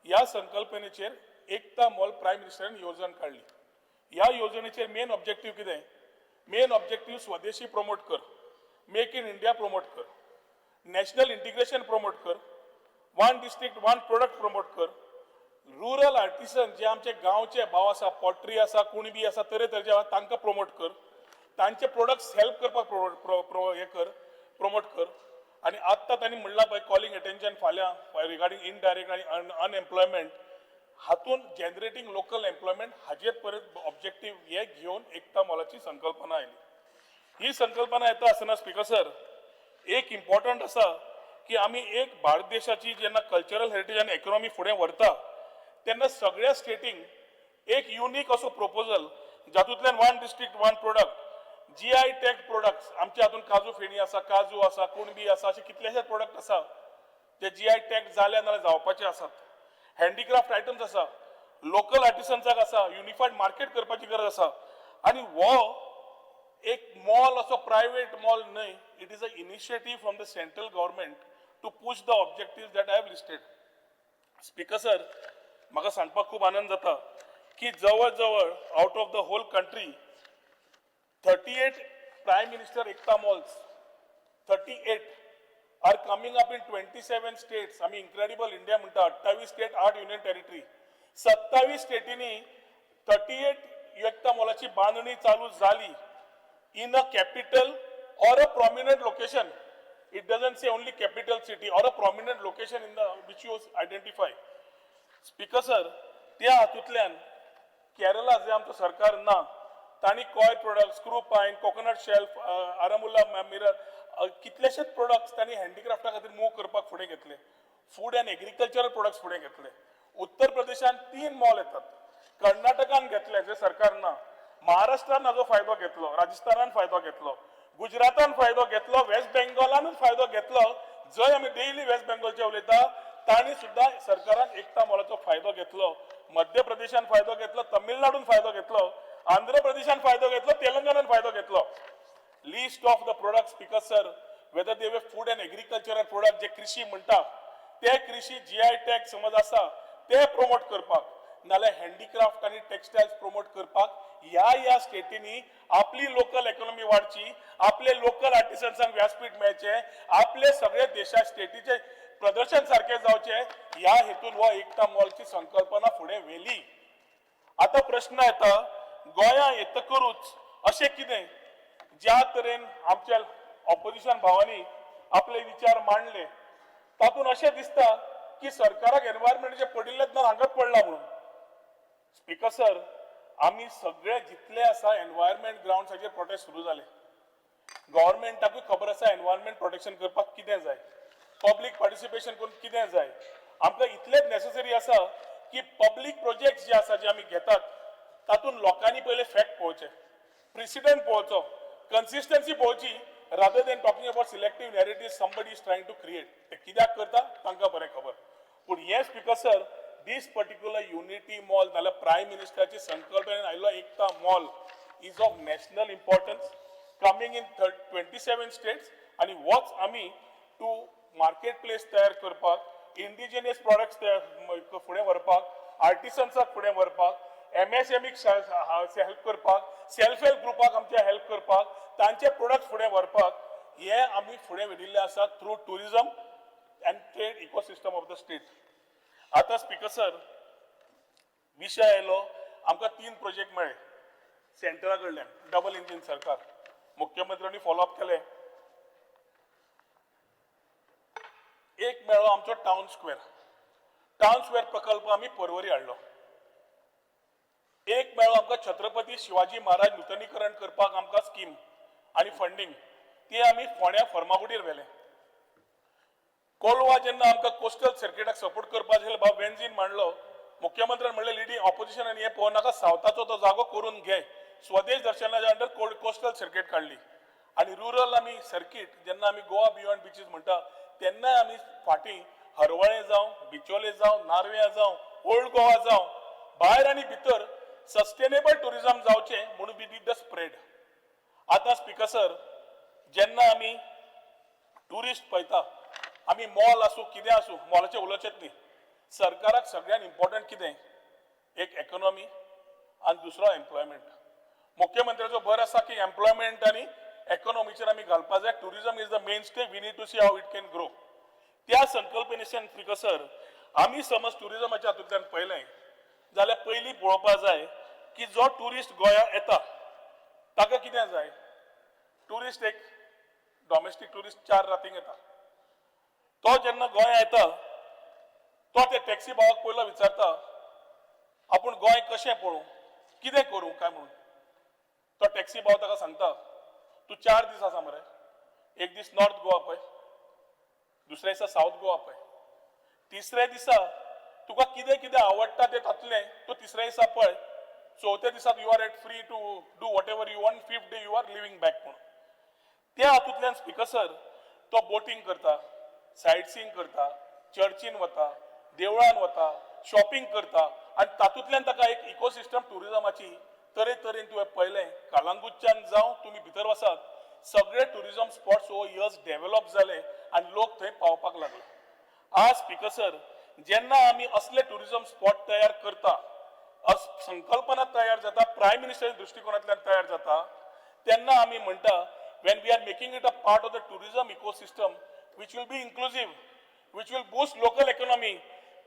[SPEAKER 5] ह्या संकल्पनेचेर एकता मॉल प्रायम मिनिस्टरान येवजण काडली. ह्या येवजणेचेर मेन ऑब्जेक्टीव कितें? मेन ऑब्जेक्टीव स्वदेशी प्रमोट कर, मेक इन इंडिया प्रमोट कर, नॅशनल इंटिग्रेशन प्रमोट कर, one district one product promote कर, रुरल आर्टिसन जे आमचे गांवचे भाव आसा, पॉट्री आसा, कुणबी आसा, तरेतरेचे आसा तांकां प्रमोट कर, तांचे प्रोडक्ट्स हेल्प करपाक प्रमोट कर. आणि आत्तां तांणी म्हणलां पळय कॉलिंग अटेन्शन फाल्यां रिगार्डिंग इनडायरेक्ट आनी अनएम्प्लॉयमेंट, हातून जनरेटिंग लोकल एम्प्लॉयमेंट हाजेर परत ऑब्जेक्टीव हे घेवन एकता मॉलाची संकल्पना आयली. ही संकल्पना येता आसतना स्पीकर सर, एक इम्पॉर्टंट आसा की आमी एक भारत देशाची जेन्ना कल्चरल हेरिटेज आनी इकॉनॉमी फुडें व्हरता तेन्ना सगळ्या स्टेटींक एक युनीक असो प्रपोजल जातूंतल्यान one district one product, GI tag products, आमच्या हातून काजू फेणी आसा, काजू आसा, कुणबी आसा, अशे कितलेशेच प्रोडक्ट आसा जे GI टॅग जाले नाल्यार जावपाचे आसात. हँडीक्राफ्ट आयटम्स आसा, लोकल आर्टिसन्साक आसा, युनिफायड मार्केट करपाची गरज आसा. आणि हो एक मॉल असो प्रायव्हेट मॉल न्हय, it is a initiative from the central government to push the objective that I have listed. Speaker sir, म्हाका सांगपाक खूब आनंद जाता की जवळ जवळ out of the whole country 38 prime minister Ekta malls, 38 are coming up in 27 states. आम्ही incredible India म्हणटा, 28 स्टेट 8 युनियन टेरिटरी, 27 स्टेटींनी 38 एकता मॉलाची बांधणी चालू झाली in a capital or a prominent location. It doesn't say only capital city or a prominent location in the which you identify. Speaker sir, त्या हातूंतल्यान केरला जे आमचो सरकार ना तांणी कॉय प्रोडक्ट, स्क्रू पाईन, कोकोनट शेल्फ, आरामुल्ला मिरर, कितलेशेच प्रोडक्ट्स तांणी हँडीक्राफ्टा खातीर मूव करपाक फुडें घेतले. फूड अँड एग्रीकल्चरल प्रोडक्ट्स फुडें घेतले. उत्तर प्रदेशान 3 मॉल येतात. कर्नाटकान घेतले जे सरकार ना, महाराष्ट्रान हाजो फायदो घेतलो, राजस्थानान फायदो घेतलो, गुजरातान फायदो घेतलो, वेस्ट बेंगॉलानूच फायदो घेतलो. जंय आमी डेली वेस्ट बेंगॉलचे उलयता तांणी सुद्धा सरकारान एकता मॉलाचो फायदो घेतलो. मध्य प्रदेशान फायदो घेतलो, तमिळनाडून फायदो घेतलो, आंध्र प्रदेशान फायदो घेतलो, तेलंगणान फायदो घेतलो. List of the product speaker sir, whether they way food and agricultural product जे कृषी म्हणटा ते कृषी GI टॅग समज आसा ते प्रमोट करपाक, नाल्यार हँडीक्राफ्ट आनी टेक्सटायल्स प्रमोट करपाक ह्या स्टेटींनी आपली लोकल इकॉनॉमी वाडची, आपले लोकल आर्टिसन्सांक व्यासपीठ मेळचे, आपले सगळे देशा स्टेटीचे प्रदर्शन सारखे जावचे, ह्या हेतून हो एकता मॉलची संकल्पना फुडें व्हेली. आता प्रश्न येता, गोंया येतकरूच अशें कितें ज्या तरेन आमच्या ऑपोजिशन भावांनी आपले विचार मांडले तातून अशें दिसता की सरकाराक एनवायरमेंटाचे पडिल्लेच ना हांगाच पडला म्हणून. स्पीकर सर, आम्ही सगळे जितले आसा एनवायरमेंट ग्राउंड्साचेर प्रोटेस्ट सुरू जाले. गव्हर्नमेंटाकूय खबर आसा एनवायरमेंट प्रोटेक्शन करपाक कितें जाय, पब्लीक पार्टिसिपेशन करून कितें जाय. आमकां इतलेच नेसेसरी आसा की पब्लीक प्रोजेक्ट्स जे आसा जे आमी घेतात तातूंत लोकांनी पयले फॅक्ट पळोवचे, प्रेसिडेंट पळोवचो, कन्सिस्टन्सी पळोवची, rather than talking about selective narrative somebody is trying to create. ते कित्याक करता तांकां बरें खबर. पूण हे speaker sir, this particular unity mall, the prime ministerची संकल्पनेन आयलो Ekta mall is of national importance, coming in 27 states, आणि होच आमी to मार्केट प्लेस तयार करपाक इंडिजिनियस प्रॉडक्ट्स फुडें व्हरपाक आर्टिसन्साक फुडें व्हरपाक MSMEक हेल्प करपाक सेल्फ हेल्प ग्रुपाक आमच्या हेल्प करपाक तांचे प्रोडक्ट फुडें व्हरपाक हे आमी फुडें व्हेडिल्ले आसा through tourism and trade ecosystem of the state. आतां स्पीकर सर विशय आयलो आमकां 3 प्रोजेक्ट मेळ्ळे सेंटरा कडल्यान डबल इंजिन सरकार मुख्यमंत्र्यांनी फॉलोअप केले. एक मेळ्ळो आमचो टाउन स्क्वेअर प्रकल्प आमी पर्वरी हाडलो. एक मेळ्ळो आमकां छत्रपती शिवाजी महाराज नूतनीकरण करपाक आमकां स्कीम आनी फंडींग ती आमी फोंड्या फर्मागुडीर व्हेले. कोलवा जेन्ना आमकां कोस्टल सर्किटाक सपोर्ट करपाक जाय बाब वेन्झीन मांडलो मुख्यमंत्र्यान म्हणलें लिडी ऑपोजिशनान हे पळोवं नाका सावथाचो तो जागो करून घे. स्वदेश दर्शनाच्या अंडर कोस्टल सर्किट काडली आनी रुरल आमी सर्किट जेन्ना आमी गोवा बियॉन्ड बिचीस म्हणटा तेन्ना आमी फाटीं हरवळे जावं बिचोले जावं नार्व्या जावं ओल्ड गोवा जावं भायर आनी भितर सस्टेनेबल टुरिजम जावचें म्हणून वी डीड द स्प्रेड. आतां स्पीकर सर जेन्ना आमी टुरिस्ट पळयता आमी मॉल आसूं कितें आसूं मॉलाचें उलोवचेंच न्ही. सरकाराक सगळ्यात इम्पॉर्टंट कितें एक इकॉनॉमी आनी दुसरो एम्प्लॉयमेंट. मुख्यमंत्र्याचो भर आसा की एम्प्लॉयमेंट आनी इकॉनॉमीचेर आमी घालपाक जाय. Tourism is the mainstay we need to see how it can grow. त्या संकल्पनेच्यान स्पीकर सर आमी समज टुरिजमाच्या हातूंतल्यान पळयलें जाल्यार पयलीं पळोवपाक जाय की जो टुरिस्ट गोंयांत येता ताका कितें जाय. टुरिस्ट एक डॉमेस्टीक टुरिस्ट 4 रातींक येता. तो जेन्ना गोंयांत येता तो ते टॅक्सी भावाक पयलो विचारता आपूण गोंय कशें पळोवं कितें करूं काय म्हणून. तो टॅक्सी भाव ताका सांगता तूं 4 दीस आसा मरे. एक दीस नॉर्थ गोवा पळय दुसऱ्या दिसा साऊथ गोवा पळय तिसऱ्या दिसा तुका कितें कितें आवडटा तें तातुंतलें तूं तिसऱ्या दिसा पळय. चवथ्या दिसाक you are at free to do whatever you want. 5th day you are leaving back म्हणून. त्या हातूंतल्यान स्पीकर सर तो बोटींग करता सायट सीइंग करता चर्चीन वता देवळान वता शॉपिंग करता आनी तातूंतल्यान ताका एक इकोसिस्टम टुरिजमाची तरेतरेन तुवें पळयलें. कालांगूटच्यान जावं तुमी भितर वसात सगळे tourism spots over years develop जाले आनी लोक थंय पावपाक लागले. आज स्पीकर सर जेन्ना आमी असले टुरिजम स्पॉट तयार करता संकल्पना तयार जाता प्रायम मिनिस्टर दृश्टिकोनांतल्यान तयार जाता तेन्ना आमी म्हणटा when we are making it a part of the tourism ecosystem which will be inclusive which will boost local economy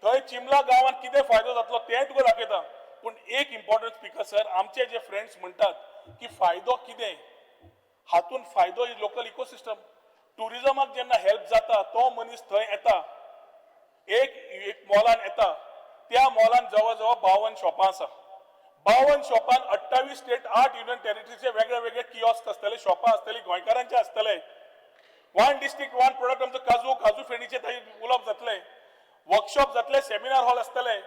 [SPEAKER 5] थंय चिमला गांवांत कितें फायदो जातलो तें तुका दाखयता. पूण एक इम्पॉर्टंट स्पीकर सर आमचे जे फ्रेंड्स म्हणटात की फायदो कितें हातून फायदो लोकल इकोसिस्टम टुरिजमाक जेन्ना हेल्प जाता तो मनीस थंय येता एक मॉलान येता त्या मॉलान जवळ जवळ 52 शॉपां आसा. 52 शॉपान 28 स्टेट 8 युनियन टेरिटरीचे वेगळे वेगळे किऑस्क आसतले शॉपां आसतली गोंयकारांचे आसतले. 1 डिस्ट्रिक्ट 1 प्रोडक्ट आमचो काजू फेणीचे थंय उलोवप जातले वर्कशॉप जातले सेमिनार हॉल आसतले.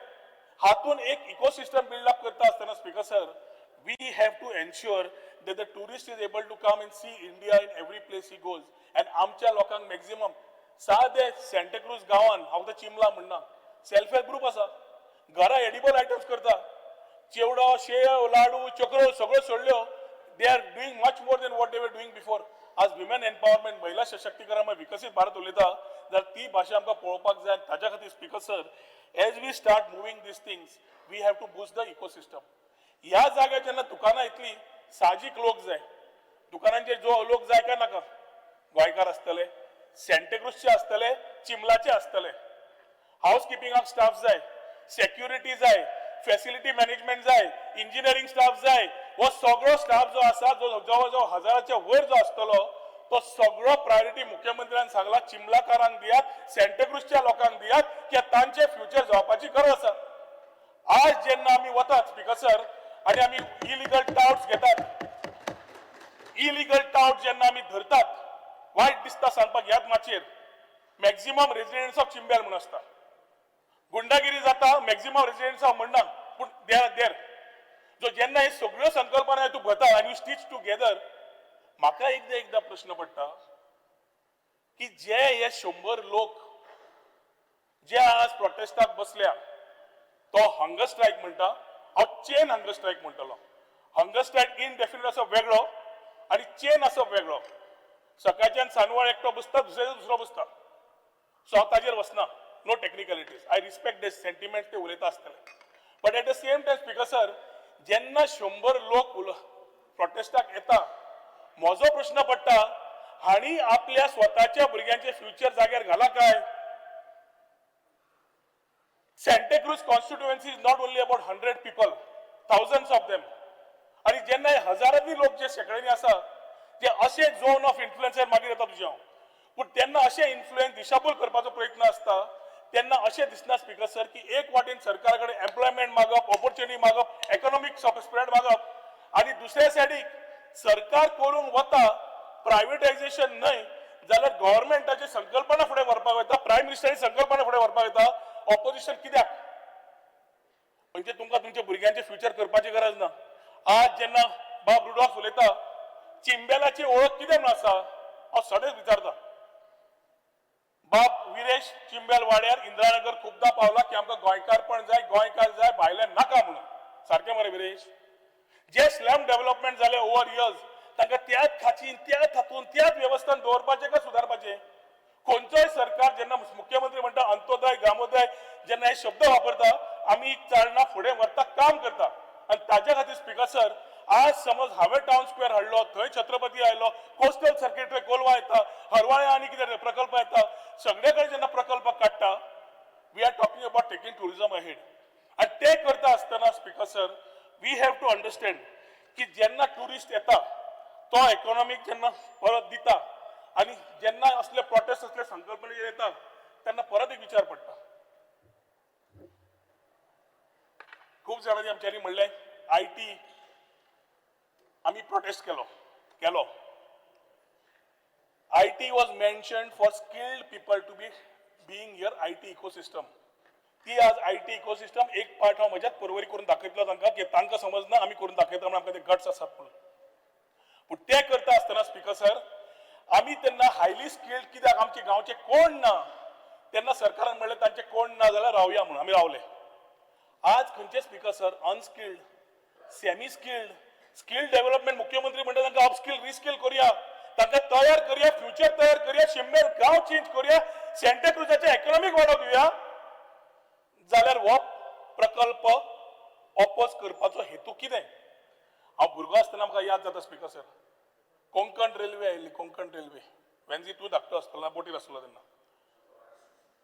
[SPEAKER 5] हातून एक इकोसिस्टम बिल्डअप करता आसतना speaker sir we have to ensure that the tourist is able to come and see India in every place he goes. And आमच्या लोकांक मॅक्झिमम सादे सेंटाक्रूज गांवान हांव तर चिमला म्हणना सेल्फ हेल्प ग्रुप आसा घरा एडिबल आयटम्स करता चिवडो शेव लाडू चक्रो सगळ्यो सोडल्यो. They are doing much more than what they were doing before. आज विमेन एम्पावरमेंट महिला सशक्तीकरण विकसीत भारत उलयता जाल्यार ती भाशा आमकां पळोवपाक जाय. ताच्या खातीर speaker sir as we start moving this things we have to boost the ecosystem. ह्या जाग्यार जेन्ना दुकानां येतली साहजिक लोक जाय. दुकानांचेर जो लोक जाय काय नाका गोंयकार आसतले सेंटाक्रूजचे आसतले चिमलाचे आसतले. हाऊस किपिंगाक स्टाफ जाय सेक्युरिटी जाय फॅसिलिटी मॅनेजमेंट जाय इंजिनियरिंग स्टाफ जाय. हो सगळो स्टाफ जो आसा जो जवळ जवळ 1000च्या वयर जो आसतलो तो सगळो प्रायोरिटी मुख्यमंत्र्यान सांगला चिमलाकारांक दियात सेंटाक्रूजच्या लोकांक दियात कित्याक तांचे फ्युचर जावपाची गरज आसा. आज जेन्ना आमी वतात स्पीकर सर आणि आम्ही इलिगल टाउट्स घेतात इलिगल टाउट जेन्ना आमी धरतात वायट दिसता सांगपाक ह्याच माचयेर मॅक्झिमम रेजिडेंट्स ऑफ चिंबेल म्हणून आसता. गुंडागिरी जाता मॅक्झिमम रेजिडेंट्स ऑफ म्हणना पूण देर जो जेन्ना हे सगळ्यो संकल्पना तूं भरता आनी यू स्टिच टुगेदर म्हाका एकदा प्रश्न पडटा की जे हे 100 लोक जे आज प्रोटेस्टाक बसल्या तो हंगर स्ट्रायक म्हणटा हांव चेन हंगर स्ट्रायक म्हणटलो. हंगर स्ट्रायक इनडेफिनीट असो वेगळो आणि चेन असो वेगळो. सकाळच्यान सांजवाळ एकटो बसता दुसऱ्या दुसरो बसता सो हांव ताजेर वचना no technicalities I respect the sentiment ते उलयता आसतले but at the same time speaker sir जेन्ना 100 लोक प्रोटेस्टाक येता म्हजो प्रश्न पडटा हांणी आपल्या स्वताच्या भुरग्यांचे फ्युचर जाग्यार घाला काय Santa Cruz constituency is not only about 100 people thousands of them आणि जेन्ना हे हजारांनी लोक जे शेकड्यांनी आसा ते अशे झोन ऑफ इन्फ्लुएन्सर मागीर येता तुजे पूण तेन्ना अशे इन्फ्लुएन्स दिशाभूल करपाचो प्रयत्न आसता तेन्ना अशें दिसना स्पीकर सर की एक वाटेन सरकारा कडेन एम्प्लॉयमेंट मागप ऑपॉर्च्युनिटी मागप इकॉनॉमिक स्प्रेड मागप आणि दुसऱ्या सायडीक सरकार करून वता प्रायव्हेटायझेशन न्हय जाल्यार गव्हर्नमेंटाची संकल्पना फुडें व्हरपाक वता प्रायम मिनिस्टराची संकल्पना फुडें व्हरपाक वता ऑपोजिशन कित्याक म्हणजे तुमकां तुमच्या भुरग्यांचे फ्युचर करपाची गरज ना आज जेन्ना बाब रुडॉल्फ उलयता चिंबेलाची ओळख कितें म्हणून आसा हांव सदांच विचारता बाब विरेश चिंबेल वाड्यार इंदिरानगर खुबदां पावला की आमकां गोंयकारपण जाय भायले नाका म्हणून सारकें मरे विरेश जे स्लम डेव्हलपमेंट जाले ओव्हर इयर्स तांकां त्याच खाचीन त्याच हातून त्याच वेवस्थान दवरपाचें काय सुदारपाचें खंयचोय सरकार जेन्ना मुख्यमंत्री म्हणटा अंत्योदय ग्रामोदय जेन्ना हे शब्द वापरता आमी चालना फुडें व्हरता काम करता आनी ताज्या खातीर स्पीकर सर आज समज हांवें टावन स्क्वेअर हाडलो थंय छत्रपती आयलो कोस्टल सर्किट कोलवा येता हरवाळे आनी कितें प्रकल्प येता सगळे कडेन जेन्ना प्रकल्प काडटा we are talking about taking tourism ahead आनी ते करता आसतना speaker sir we have to understand की जेन्ना टुरिस्ट येता तो इकॉनॉमीक जेन्ना परत दिता आणि जेन्ना असले प्रोटेस्ट असले संकल्पने येतात त्यांना परत एक विचार पडटा खूप जणांनी आमच्यानी म्हणले IT आम्ही प्रोटेस्ट केलो IT was mentioned for skilled people to be being here IT ecosystem ती आज IT इकोसिस्टम एक पार्ट हांव म्हज्याच परवरी करून दाखयतलो तांकां की तांकां समजना आमी करून दाखयता म्हणून आमकां ते गट्स आसात म्हणून पूण ते करता आसतना स्पीकर सर आम्ही त्यांना हायली स्किल्ड कित्याक आमचे गांवचे कोण ना त्यांना सरकारान म्हणले तांचे कोण ना जाल्यार रावया म्हणून आमी रावले आज खंयचे speaker sir unskilled semi skilled skilled development मुख्यमंत्री म्हणटा तांकां अपस्किल रिस्किल करूया तांकां तयार करूया फ्युचर तयार करूया शिममेर गांव चेंज करूया सेंटाक्रुजाचे इकॉनॉमिक वाडो दिवया जाल्यार हो प्रकल्प ऑपोज करपाचो हेतू कितें हांव भुरगो आसतना म्हाका याद जाता स्पीकर सर कोंकण रेल्वे आयिल्ली कोंकण रेल्वे वेन्जी तूं धाकटो आसतना बोटीर आसलो तेन्ना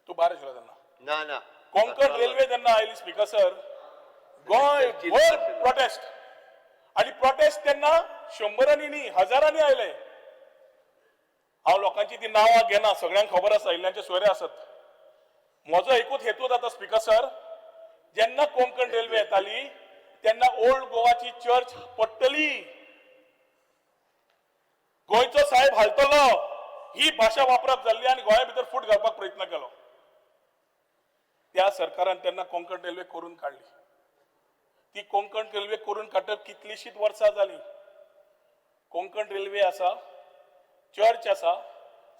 [SPEAKER 5] तूं भायर आशिल्लो तेन्ना
[SPEAKER 3] ना
[SPEAKER 5] कोंकण रेल्वे जेन्ना आयली स्पीकर सर गोंय भर प्रोटेस्ट आणि प्रोटेस्ट तेन्ना 100 न्ही हजारांनी आयले हांव लोकांची ती नांवां घेना सगळ्यांक खबर आसा इल्ल्यांचे सोयरे आसत म्हजो एकूच हेतू जाता स्पीकर सर जेन्ना कोंकण रेल्वे येताली तेन्ना ओल्ड गोवाची चर्च पडटली गोंयचो साहेब हालतलो ही भाषा वापरप जाल्ली आनी गोंया भितर फूट घालपाक प्रयत्न केलो त्या सरकारान तेन्ना कोंकण रेल्वे करून काडली ती कोंकण रेल्वे करून काडटप कितलीशीच वर्सां जाली कोंकण रेल्वे आसा चर्च आसा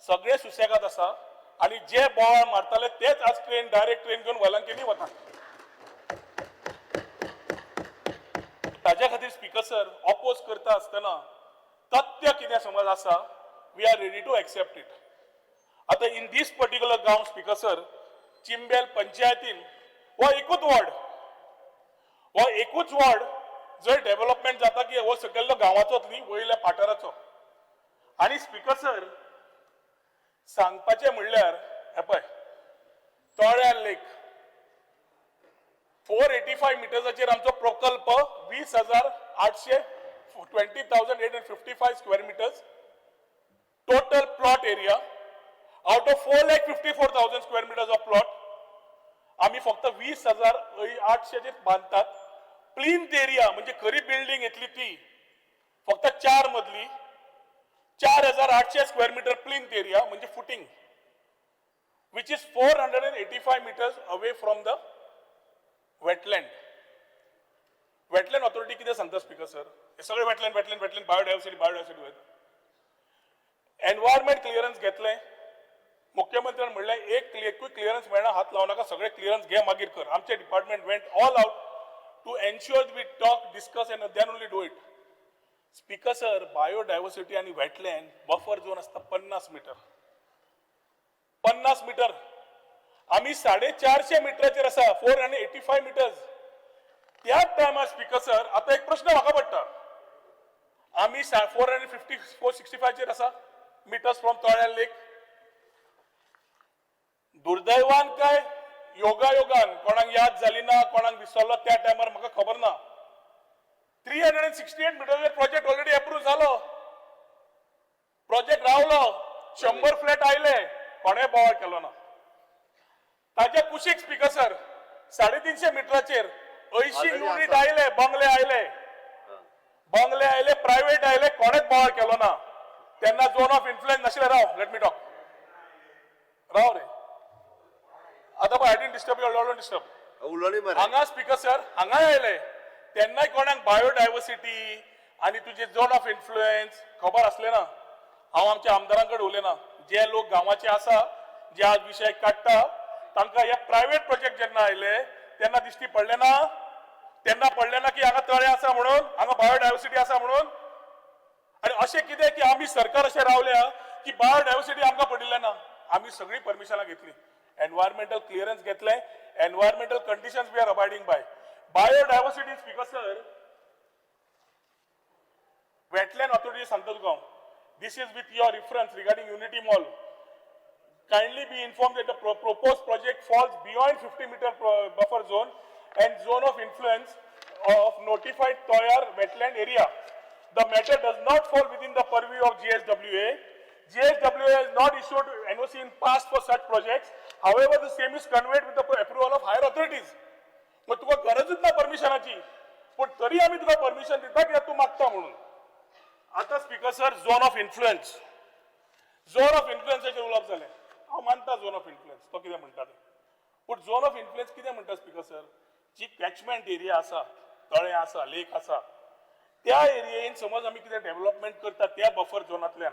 [SPEAKER 5] सगळे सुसेगाद आसा आणि जे बोवाळ मारताले तेच आज ट्रेन डायरेक्ट ट्रेन घेऊन वलंकेनी वता ताज्या खातीर स्पीकर सर ऑपोज करता आसतना तथ्य कितें समज आसा we are ready to accept it आता इन दीस पर्टिक्युलर गांव स्पीकर सर चिंबेल पंचायतीन हो एकूच वॉर्ड जर डेव्हलपमेंट जाता की हो सगळ्या गांवाचोच न्ही वयल्या पाठाराचो आणि स्पीकर सर सांगपाचें म्हणल्यार हे पळय तोळ्यार लेक 485 मिटर्साचेर आमचो प्रकल्प 20,855 square metres total plot area out of 4,54,000 square metres of plot आम्ही फक्त 20,800 बांधतात प्लिंथ एरिया म्हणजे खरी बिल्डिंग येतली ती फक्त 4 मजली 4,800 स्क्वेअर मीटर प्लिंथ एरिया म्हणजे footing which is 485 meters away from the wetland. Wetland authority किती सांगता स्पीकर सर हे सगळे wetland बायोडायव्हर्सिटी एन्व्हायरमेंट क्लिअरन्स घेतले मुख्यमंत्र्यांनी म्हणले एक क्लिअरन्स मेळना हात लावू नका सगळे क्लिअरन्स घे मागीर कर आमचे department went all out to ensure we talk discuss and then only do it speaker sir biodiversity आणि वेटलँड बफर झोन असता 50 मीटर 50 मीटर आम्ही 450 मीटराचेर आसा 485 मीटर्स. त्याच टायमार स्पीकर सर आता एक प्रश्न म्हाका पडटा आम्ही 450 465 चेर आसा मीटर्स फ्रॉम तळ्या लेक. दुर्दैवान काय योगायोगान कोणाक याद जाली ना कोणाक विसरलो त्या टायमार म्हाका खबर ना 368 मीटरचेर प्रोजेक्ट ऑलरेडी अप्रूव्ह जालो. प्रोजेक्ट रावलो 100 फ्लॅट आयले कोणे बोवाळ केलो ना. ताज्या कुशीक स्पीकर सर 350 मीटराचेर 80 युनिट आयले बंगले आयले प्रायव्हेट आयले कोणेच बोवाळ केलो ना. त्यांना झोन ऑफ इन्फ्लुएन्स नाशिल्ले. राव लेट मी टॉक राव रे आता पळय I didn't disturb you don't disturb
[SPEAKER 3] उलोवणी मरे
[SPEAKER 5] हांगा स्पीकर सर हांगा आयले तेन्नाय कोणाक बायोडायवर्सिटी आणि तुझे झोन ऑफ इन्फ्लुएन्स खबर असले ना. हांव आमच्या आमदारांकडे उलयना जे लोक गांवाचे आसा जे आज विशय काडटा तांकां हे प्रायव्हेट प्रोजेक्ट जेन्ना आयले तेन्ना दिश्टी पडले ना की हांगा तळे आसा म्हणून हांगा बायोडायवर्सिटी आसा म्हणून. आणि अशें कितें की आमी सरकार अशें रावल्या की बायोडायवर्सिटी आमकां पडिल्लें ना. आमी सगळी परमिशनां घेतली एनवायरमेंटल क्लियरन्स घेतले environmental conditions we are abiding by. Biodiversity speaker sir wetland authority सांगता तुका हांव this is with your reference regarding Unity Mall. Kindly be informed that the proposed project falls beyond 50-meter buffer zone and zone of influence of notified Toyar wetland area. The matter does not fall within the purview of GSWA. GSWA has not issued NOC in past for such projects. However, the same is conveyed with the approval of higher authorities. मग तुका गरजच ना परमिशनाची पण तरी आम्ही तुका permission दिता कित्याक तू मागता म्हणून. आता स्पीकर सर झोन ऑफ इन्फ्लुएन्साचेर उलोवप जालें. हांव मानता झोन ऑफ इन्फ्लुएन्स तो कितें म्हणटा तें पूण झोन ऑफ इन्फ्लुएन्स कितें म्हणटा स्पीकर सर जी कॅचमेंट एरिया आसा तळे आसा लेक आसा त्या एरियेन समज आमी कितें डेव्हलपमेंट करता त्या बफर झोनांतल्यान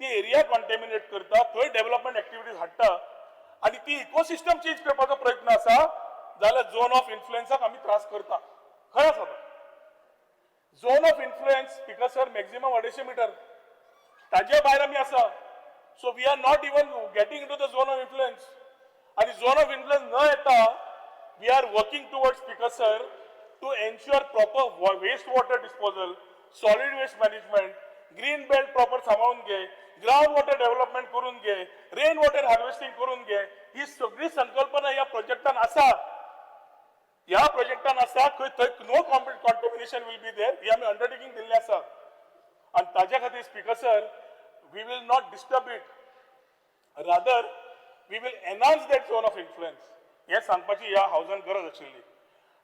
[SPEAKER 5] ती एरिया कॉन्टेमिनेट करता थंय डेव्हलपमेंट एक्टिविटीज हाडटा आनी ती इकोसिस्टम चेंज करपाचो प्रयत्न आसा जाल्यार झोन ऑफ इन्फ्लुएन्साक आमी त्रास करता. खंय आसा तो zone of influence speaker sir maximum 250 metre ताजे भायर आमी आसा. So we are not even getting into the zone of influence आणि झोन ऑफ इन्फ्लुएन्स न येता we are working towards speaker sir to ensure proper waste water disposal solid waste management green belt proper सांभाळून घे ground water development करून घे rain water harvesting करून घे ही सगळी संकल्पना या प्रोजेक्टान आसा. ह्या प्रोजेक्टान आसा थंय no contamination will be there ही आमी अंडरटेकिंग दिल्लें आसा आनी ताज्या खातीर speaker sir we will not disturb it rather we will enhance that zone of influence हें सांगपाची ह्या हावजान गरज आशिल्ली.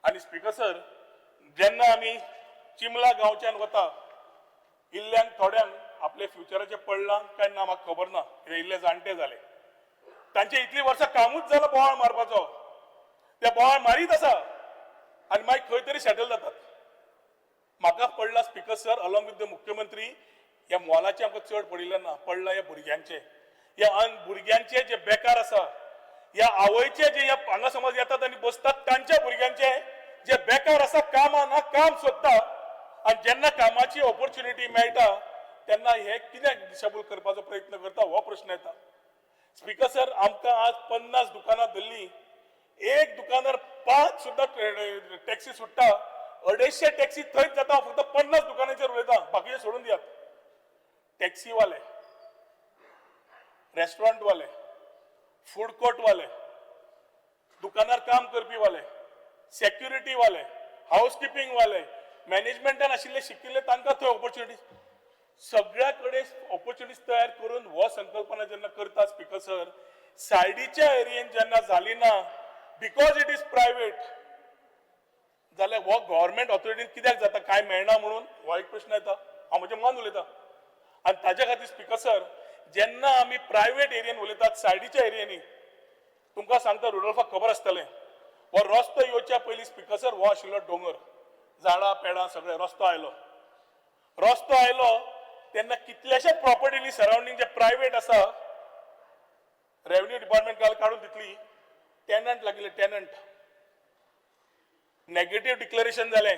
[SPEAKER 5] आनी स्पीकर सर जेन्ना आमी चिमला गांवच्यान वता इल्ल्यांक थोड्यांक आपले फ्युचराचें पडलां काय ना म्हाका खबर ना कित्याक इल्ले जाणटे जाले तांचे इतलीं वर्सां कामूच जालां बोवाळ मारपाचो ते बोवाळ मारीत आसा आनी मागीर खंय तरी सेटल जातात. म्हाका पडला speaker sir along with the मुख्यमंत्री ह्या मॉलाचे आमकां चड पडिल्ले ना पडला ह्या भुरग्यांचे ह्या भुरग्यांचे जे बेकार आसा ह्या आवयचे जे हांगा समज येतात आनी बसतात तांच्या भुरग्यांचे जे बेकार आसा कामां ना काम सोदता आनी जेन्ना कामाची ऑपॉर्च्युनिटी मेळटा तेन्ना हे कित्याक डिसेबल करपाचो प्रयत्न करता हो प्रश्न येता. स्पीकर सर आमकां आज 50 दुकानां धरली एक दुकानार 5 सुद्दां टॅक्सी सुट्टा 250 टॅक्सी थंयच जाता. फक्त 50 दुकानांचेर उलयता बाकीचे सोडून दियात. टॅक्सीवाले रेस्टॉरंट वाले फूड कोर्ट वाले दुकानार काम करपी वाले सेक्युरिटी वाले हाऊसकीपिंग वाले मॅनेजमेंटान आशिल्ले शिकिल्ले तांकां थंय ऑपॉर्च्युनिटी सगळ्या कडेन ऑपॉर्च्युनिटीज तयार करून हो संकल्पना जेन्ना करता स्पीकर सर सायडीच्या एरियेन जेन्ना जाली ना बिकॉज इट इज प्रायव्हेट जाल्यार हो गव्हर्मेंट ऑथॉरिटीन कित्याक जाता काय मेळना म्हणून हो एक प्रश्न येता. हांव म्हजें मन उलयतां आनी ताज्या खातीर स्पीकर सर जेन्ना आमी प्रायव्हेट एरियेन उलयतात सायडीच्या एरियेनी तुमकां सांगता रुडोल्फाक खबर आसतलें हो रस्तो येवच्या पयलीं स्पीकर सर हो आशिल्लो दोंगर झाडां पेडां सगळें रस्तो आयलो तेन्ना कितल्याशाच प्रॉपर्टीनी सरावंडींग जे प्रायव्हेट आसा रेव्हेन्यू डिपार्टमेंट काडून दितली टेनंट लागिल्ले टेनंट नेगेटिव्ह डिक्लेरेशन जालें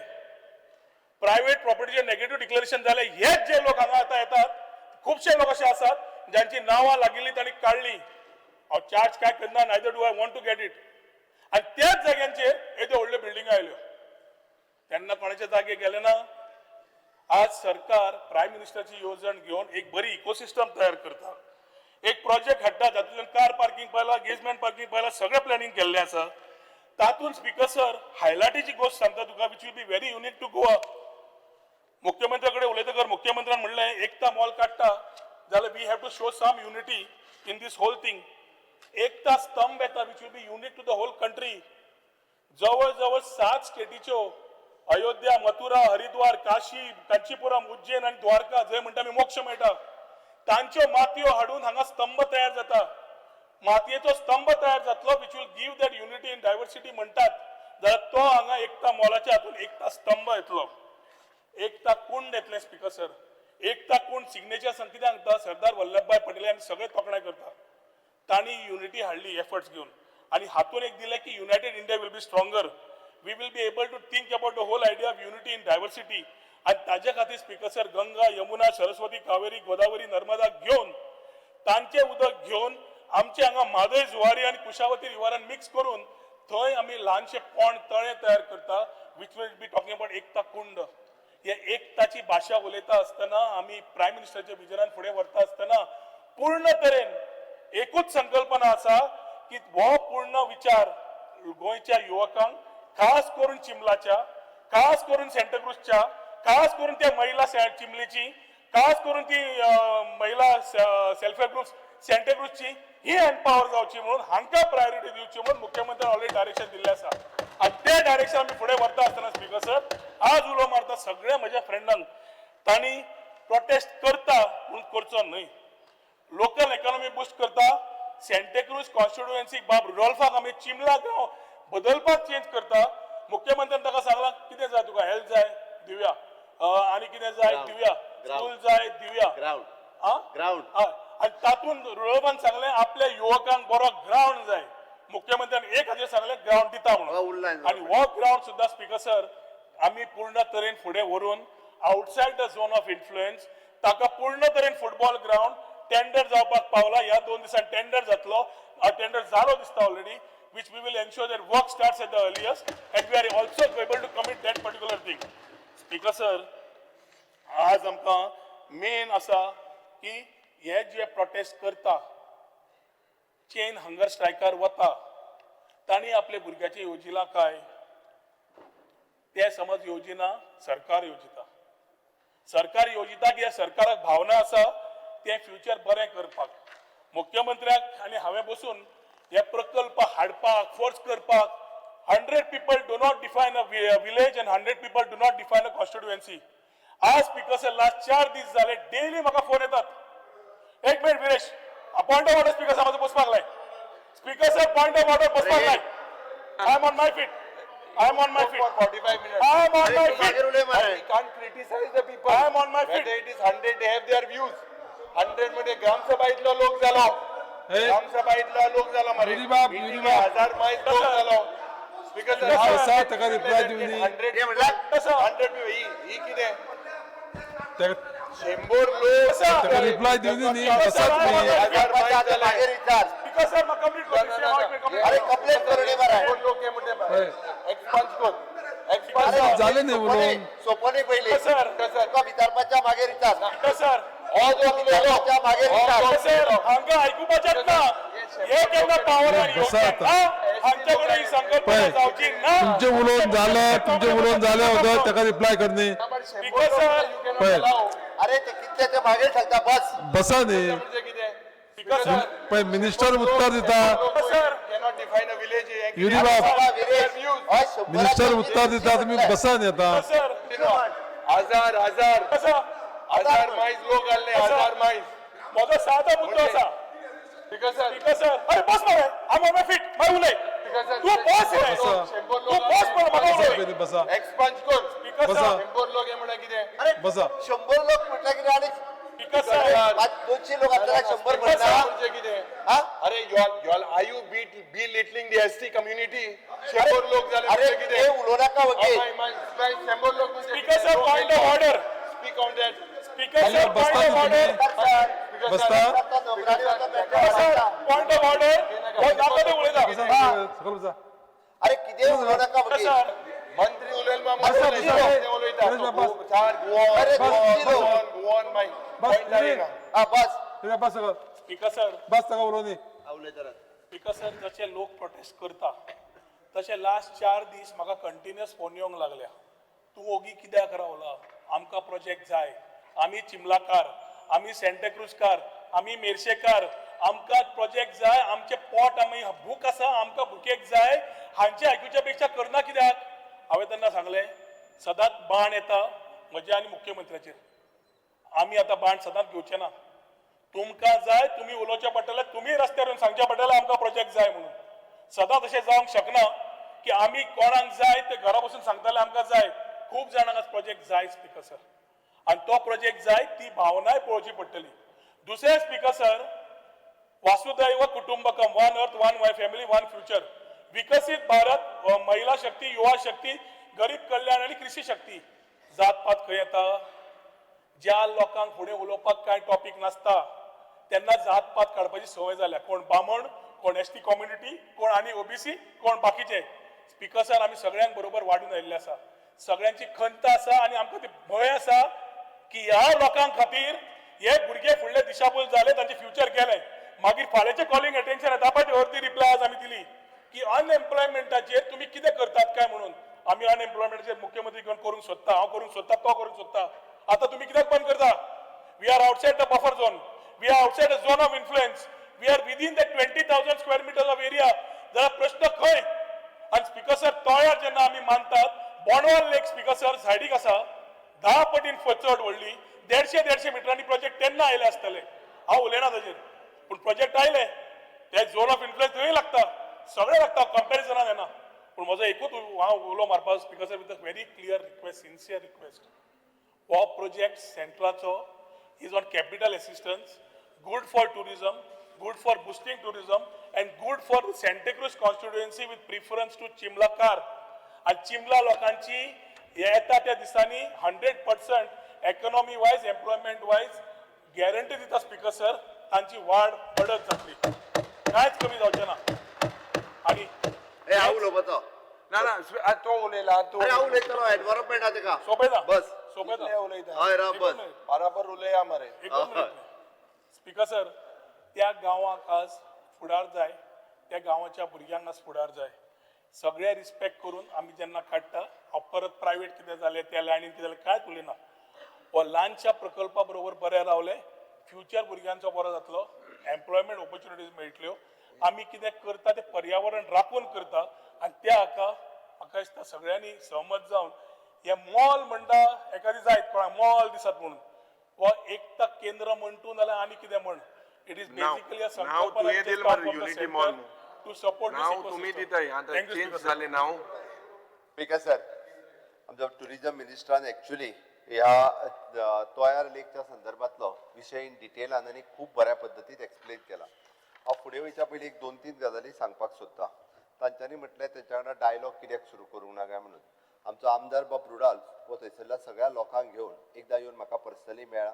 [SPEAKER 5] प्रायव्हेट प्रॉपर्टीचे नेगेटिव्ह डिक्लेरेशन जालें. हेच जे लोक हांगा आतां येतात खुबशे लोक अशे आसात ज्यांची नांवां लागिल्ली तांणी काडली हांव चार्ज काय करना neither do I want to get it आनी त्याच जाग्यांचेर येद्यो व्हडल्यो बिल्डिंग आयल्यो तेन्ना कोणाचे जागे गेले ना आज सरकार प्रायम मिनिस्टरची येवजण घेवन एक बरी इकोसिस्टम तयार करता एक प्रोजेक्ट हाडटा जातूंतल्यान कार पार्किंग पयला गेजमेंट पार्किंग पयला सगळें प्लॅनिंग केल्लें आसा तातूंत स्पीकर सर हायलायटीची गोष्ट सांगता तुका which will be very unique to Goa मुख्यमंत्री कडेन उलयतकर मुख्यमंत्र्यान म्हणलें एकता मॉल काडटा जाल्यार we have to show some unity in this whole thing एकता स्तंभ येता which will be unique to the whole country जवळ जवळ 7 स्टेटीच्यो अयोध्या मथुरा हरिद्वार काशी कांचीपुरम उज्जैन आणि द्वारका जंय म्हणटा आमी मोक्ष मेळटा तांच्यो मातयो हाडून हांगा स्तंभ तयार जाता मातयेचो स्तंभ तयार जातलो which will give that unity in diversity म्हणटात जाल्यार तो हांगा एकता मॉलाच्या हातून एकता स्तंभ येतलो एकता कुंड येतले स्पीकर सर एकता कुंड सिग्नेचर कितें सांगता सरदार वल्लभभाई पटेल आनी सगळे तोखणाय करता तांणी युनिटी हाडली एफर्ट्स घेवन आनी हातून एक दिलें की United India will be stronger we will be able to think about the whole idea of unity in diversity and ताजे खातीर स्पीकर सर गंगा यमुना सरस्वती कावेरी गोदावरी नर्मदा घेवन तांचे उदक घेवन आमचे हांगा म्हादय जुवारी आनी कुशावती रिवरान मिक्स करून थंय आमी ल्हानशे पोंड तळे तयार करता which will be talking about एकता कुंड हे एकताची भाशा उलयता आसतना आमी प्रायम मिनिस्टरच्या विजनान फुडें व्हरता आसतना पूर्ण तरेन एकूच संकल्पना आसा की हो पूर्ण विचार गोंयच्या युवकांक खास करून चिमलाच्या खास करून सेंटाक्रुजच्या खास करून त्या महिला चिमलेची खास करून ती महिला सेल्फ हेल्प ग्रुप्स सेंटाक्रुजची ही एम्पावर जावची म्हणून हांकां प्रायोरिटी दिवची म्हणून मुख्यमंत्र्यान ऑलरेडी डायरेक्शन दिल्लें आसा आनी तें डायरेक्शन आमी फुडें व्हरता आसतना स्पीकर सर आज उलो मारता सगळ्या म्हज्या फ्रेंडांक तांणी प्रोटेस्ट करता म्हणून करचो न्हय लोकल इकॉनॉमी बुस्ट करता सेंटाक्रुज कॉन्स्टिट्युएन्सीक बाब रुडॉल्फाक आमी चिमला गांव बदलपाक चेंज करता मुख्यमंत्र्यान ताका सांगला कितें जाय तुका हेल्थ जाय दिवया आनी कितें जाय दिवया स्कूल जाय दिवया
[SPEAKER 3] ग्राउंड
[SPEAKER 5] आनी तातूंत रुडॉल्फान सांगलें आपल्या युवकांक बरो ग्राउंड जाय मुख्यमंत्र्यान 1000 सांगलें ग्राउंड दिता म्हणून आनी हो ग्राउंड सुद्दां स्पीकर सर आमी पूर्ण तरेन फुडें व्हरून outside the zone of influence ताका पूर्ण तरेन फुटबॉल ग्राउंड टेंडर जावपाक पावला ह्या 2 दिसांनी टेंडर जातलो टेंडर जालो दिसता already which we will ensure that work starts at the earliest and we are also able to commit that particular thing. Speaker sir, आज आमकां मेन आसा की हे जे प्रोटेस्ट करता चेन हंगर स्ट्रायकार वता तांणी आपल्या भुरग्याचे येवजिला काय ते समज येवजिना सरकार येवजिता सरकार येवजिता की ह्या सरकाराक भावना आसा ते फ्युचर बरें करपाक मुख्यमंत्र्याक आनी हांवें बसून हे प्रकल्प हाडपाक फोर्स करपाक 100 people do not define a village and 100 people do not define a constituency. आज स्पीकर सर लास्ट 4 दीस जाले डेली म्हाका फोन येतात एक minute Viresh point of order speaker sir म्हाजो बसपाक लाय speaker sir point of order बसपाक लाय I am on my feet I am on my feet.
[SPEAKER 6] For 45 minutes.
[SPEAKER 5] I am on my feet.
[SPEAKER 6] We can't criticize the people.
[SPEAKER 5] I am on my feet.
[SPEAKER 6] Whether it is 100, they have their views. 100 मध्ये ग्रामसभा इथला लोक झालो. ग्रामसभा इथला लोक झालो मरे.
[SPEAKER 1] युनिबाब.
[SPEAKER 6] 1000 माईत लोक झालो. Speaker sir,
[SPEAKER 1] कसा ताका रिप्लाय दिवनी
[SPEAKER 6] 100 ही कितें? शेंबोर लोक
[SPEAKER 1] ताका रिप्लाय दिवनी न्ही बसत न्ही
[SPEAKER 6] 1000 माईत झाले.
[SPEAKER 5] Speaker sir, मैं कंप्लीट कर
[SPEAKER 3] अरे कंप्लेंट करून बरं आहे
[SPEAKER 6] लोक हे म्हणते एक्सपांज कर. एक्सपांज
[SPEAKER 1] अरे झाले न्ही उलोवन
[SPEAKER 3] सोपं नाही पहिले
[SPEAKER 5] सर
[SPEAKER 3] तुका विचारपाच्या मागे रिचार्ज
[SPEAKER 5] सर
[SPEAKER 3] विचारपाच्या मागे रिचार्ज
[SPEAKER 5] सर हांगा आयकुपाचेच ना हे केन्ना पावरान
[SPEAKER 1] बसा
[SPEAKER 5] येवचें
[SPEAKER 1] आता.
[SPEAKER 5] ना हांचे कडेन ही संकल्पना जावची ना
[SPEAKER 1] तुमचे उलोवन जाले होतं ताका रिप्लाय करनी
[SPEAKER 5] स्पीकर सर
[SPEAKER 1] पळय
[SPEAKER 3] अरे ते कितल्याच्या मागे सांगता बस
[SPEAKER 1] बसा न्ही
[SPEAKER 6] म्हणजे कितें?
[SPEAKER 5] स्पीकर सर
[SPEAKER 1] पळय मिनिस्टर उत्तर दिता
[SPEAKER 5] sir
[SPEAKER 6] Cannot define a village.
[SPEAKER 1] युनिबाब
[SPEAKER 3] मिनिस्टर
[SPEAKER 1] मिनिस्टर उत्तर दिता तुम्ही बसा न्ही आता
[SPEAKER 5] सर
[SPEAKER 6] हजार
[SPEAKER 5] कसं
[SPEAKER 6] माईज लोक आले 1000 माईज.
[SPEAKER 5] माझा साधा मुद्दा असा
[SPEAKER 6] Speaker sir,
[SPEAKER 5] स्पीकर सर अरे बस मरे आम ऑन माय फीट माय उलय तू बस रे तू बस पण म्हाका उलय
[SPEAKER 1] बसा
[SPEAKER 6] एक्सपांज कर.
[SPEAKER 5] स्पीकर
[SPEAKER 1] बसा.
[SPEAKER 5] सर
[SPEAKER 6] शेंबोर लोक हे म्हणा कितें?
[SPEAKER 1] बसा
[SPEAKER 3] 100 लोक म्हटलं की आणि
[SPEAKER 5] स्पीकर सर
[SPEAKER 3] 200 लोक आपल्याला 100 म्हणतात
[SPEAKER 6] म्हणजे कितें?
[SPEAKER 3] हा?
[SPEAKER 6] अरे are you belittling the ST community? शेंबोर लोक झाले
[SPEAKER 3] अरे
[SPEAKER 6] म्हणजे
[SPEAKER 3] ते
[SPEAKER 6] कितें?
[SPEAKER 3] उलो नका वगे
[SPEAKER 6] शेंबोर लोक म्हणजे
[SPEAKER 5] speaker sir point of order
[SPEAKER 6] speak on that.
[SPEAKER 5] Speaker
[SPEAKER 1] अरे
[SPEAKER 5] सर
[SPEAKER 1] बसता
[SPEAKER 5] पॉइंट ऑफ
[SPEAKER 1] तुम्ही.
[SPEAKER 5] ऑर्डर
[SPEAKER 1] बसता
[SPEAKER 5] पॉइंट ऑफ ऑर्डर नाका उलयता
[SPEAKER 1] सकल बसा
[SPEAKER 3] अरे कितें उलोवं नाका बघी.
[SPEAKER 5] सर
[SPEAKER 6] मंत्री उलयला मा
[SPEAKER 1] बस,
[SPEAKER 6] मंत्री
[SPEAKER 1] बस,
[SPEAKER 6] उलयता, ते उलयता.
[SPEAKER 1] बस, बस, बस.
[SPEAKER 6] चार गोवन
[SPEAKER 3] अरे
[SPEAKER 1] बस,
[SPEAKER 3] दोन
[SPEAKER 1] बस.
[SPEAKER 6] गोवन मागीर
[SPEAKER 1] बस
[SPEAKER 6] point जायना.
[SPEAKER 3] हा बस
[SPEAKER 1] कितें बस सकल
[SPEAKER 5] स्पीकर सर
[SPEAKER 1] बस ताका उलोवनी
[SPEAKER 5] स्पीकर सर जशे लोक प्रोटेस्ट करता तशे लास्ट 4 दीस म्हाका कंटिन्युअस फोन येवंक लागल्या तूं ओगी कित्याक रावला आमकां प्रोजेक्ट जाय आमी चिमलाकार आमी सेंटाक्रुजकार आमी मेर्शेकार आमकां प्रोजेक्ट जाय आमचे पोट आमी भूक आसा आमकां भुकेक जाय हांचे आयकुच्या पेक्षा करना कित्याक हांवें तेन्ना सांगलें सदांच बाण येता म्हज्या आनी मुख्यमंत्र्याचेर आमी आतां बाण सदांच घेवचे ना तुमकां जाय तुमी उलोवचें पडटलें तुमी रस्त्यार येवन सांगचें पडटलें आमकां प्रोजेक्ट जाय म्हणून सदांच अशें जावंक शकना की आमी कोणाक जाय ते घरा बसून सांगताले आमकां जाय खूब जाणांक आज प्रोजेक्ट जाय स्पीकर सर आनी तो प्रोजेक्ट जाय ती भावनाय पळोवची पडटली दुसरें स्पीकर सर वासुदैव कुटुंबकम one earth one family one future विकसीत भारत महिला शक्ती युवा शक्ती गरीब कल्याण आणि कृषी शक्ती जात पात खंय येता ज्या लोकांक फुडें उलोवपाक कांय टॉपिक नासता तेन्ना जात पात काडपाची संवय जाल्या कोण बामण कोण एसटी कम्युनिटी कोण आनी ओबीसी कोण बाकीचे स्पीकर सर आमी सगळ्यांक बरोबर वाडून आयिल्ले आसा सगळ्यांची खंत आसा आनी आमकां ती भंय आसा की ह्या लोकांक खातीर हे भुरगे फुडले दिशाभूल जाले तांचे फ्युचर गेले मागीर फाल्यांचे कॉलिंग अटेन्शन येता पळय ती अर्दी रिप्लाय आज आमी दिली की अनएम्प्लॉयमेंटाचेर तुमी कितें करतात काय म्हणून आमी अनएम्प्लॉयमेंटाचेर मुख्यमंत्री घेवन करूंक सोदता हांव करूंक सोदता तो करूंक सोदता आतां तुमी कित्याक बंद करता we are outside the buffer zone we are outside the zone of influence we are within the 20,000 square metres of area जाल्यार प्रश्न खंय आनी स्पीकर सर तळ्यार जेन्ना आमी मानतात बोंडवाल लेक स्पीकर सर सायडीक आसा 10 पटीन चड व्हडली 150 मिटरांनी प्रोजेक्ट तेन्ना आयले आसतले हांव उलयना ताजेर पूण प्रोजेक्ट आयले ते झोन ऑफ इन्फ्लुएन्स थंय लागता सगळे लागता कंपॅरिजनान येना पूण म्हजो एकूच हांव उलो मारपाक speaker sir with a very clear request sincere request हो प्रोजेक्ट सेंट्रलाचो is on capital assistance good for tourism, good for boosting tourism, and good for the Santa Cruz constituency with preference to Chimlakar. And Chimla लोकांची येता त्या दिसांनी 100% economy wise, employment wise guarantee दिता speaker sir तांची वाढ बडत जातली कांयच कमी जावचें ना आनी
[SPEAKER 3] हे हांव उलोवपाचो
[SPEAKER 6] ना ना तो उलयला तूं
[SPEAKER 3] अरे हांव उलयतलो एनवायरमेंट आहा तेका
[SPEAKER 5] सोंपयता
[SPEAKER 3] बस
[SPEAKER 5] सोंपयता
[SPEAKER 6] उलयता
[SPEAKER 3] हय राव बस
[SPEAKER 6] बराबर उलया मरे
[SPEAKER 5] स्पीकर सर त्या गांवाक आज फुडार जाय त्या गांवाच्या भुरग्यांक आज फुडार जाय सगळे रिस्पेक्ट करून आमी जेन्ना काडटा हांव परत प्रायवेट कितें जालें त्या लायनीन कितें जालें कांयच उलयना हो ल्हानशा प्रकल्पा बरोबर बरें रावले फ्युचर भुरग्यांचो बरो जातलो एम्प्लॉयमेंट ऑपॉर्च्युनिटीज मेळटल्यो आमी कितें करता तें पर्यावरण राखून करता आनी त्या हाका म्हाका दिसता सगळ्यांनी सहमत जावन हे मॉल म्हणटा एखादी जायत कोणाक मॉल दिसत म्हणून व एकता केंद्र म्हणटून जाल्यार आनी कितें म्हण इट इज बेसिकली अ संकल्पना टू सपोर्ट
[SPEAKER 6] नाव तुम्ही दिताय आता चेंज झाले नाव
[SPEAKER 3] स्पीकर सर आमच्या टुरिझम मिनिस्टरान एक्चुअली ह्या तोयार लेकच्या संदर्भातलो विशय इन डिटेलान आनी खूब बऱ्या पद्दतीन एक्सप्लेन केला हांव फुडें वयच्या पयलीं 2-3 गजाली सांगपाक सोदतां तांच्यांनी म्हटलें तेंच्या वांगडा डायलॉग कित्याक सुरू करूंक नाका म्हणून आमचो आमदार बाब रुडाल वो थंयसरल्या सगळ्या लोकांक घेवन एकदां येवन म्हाका पर्सनली मेळ्ळा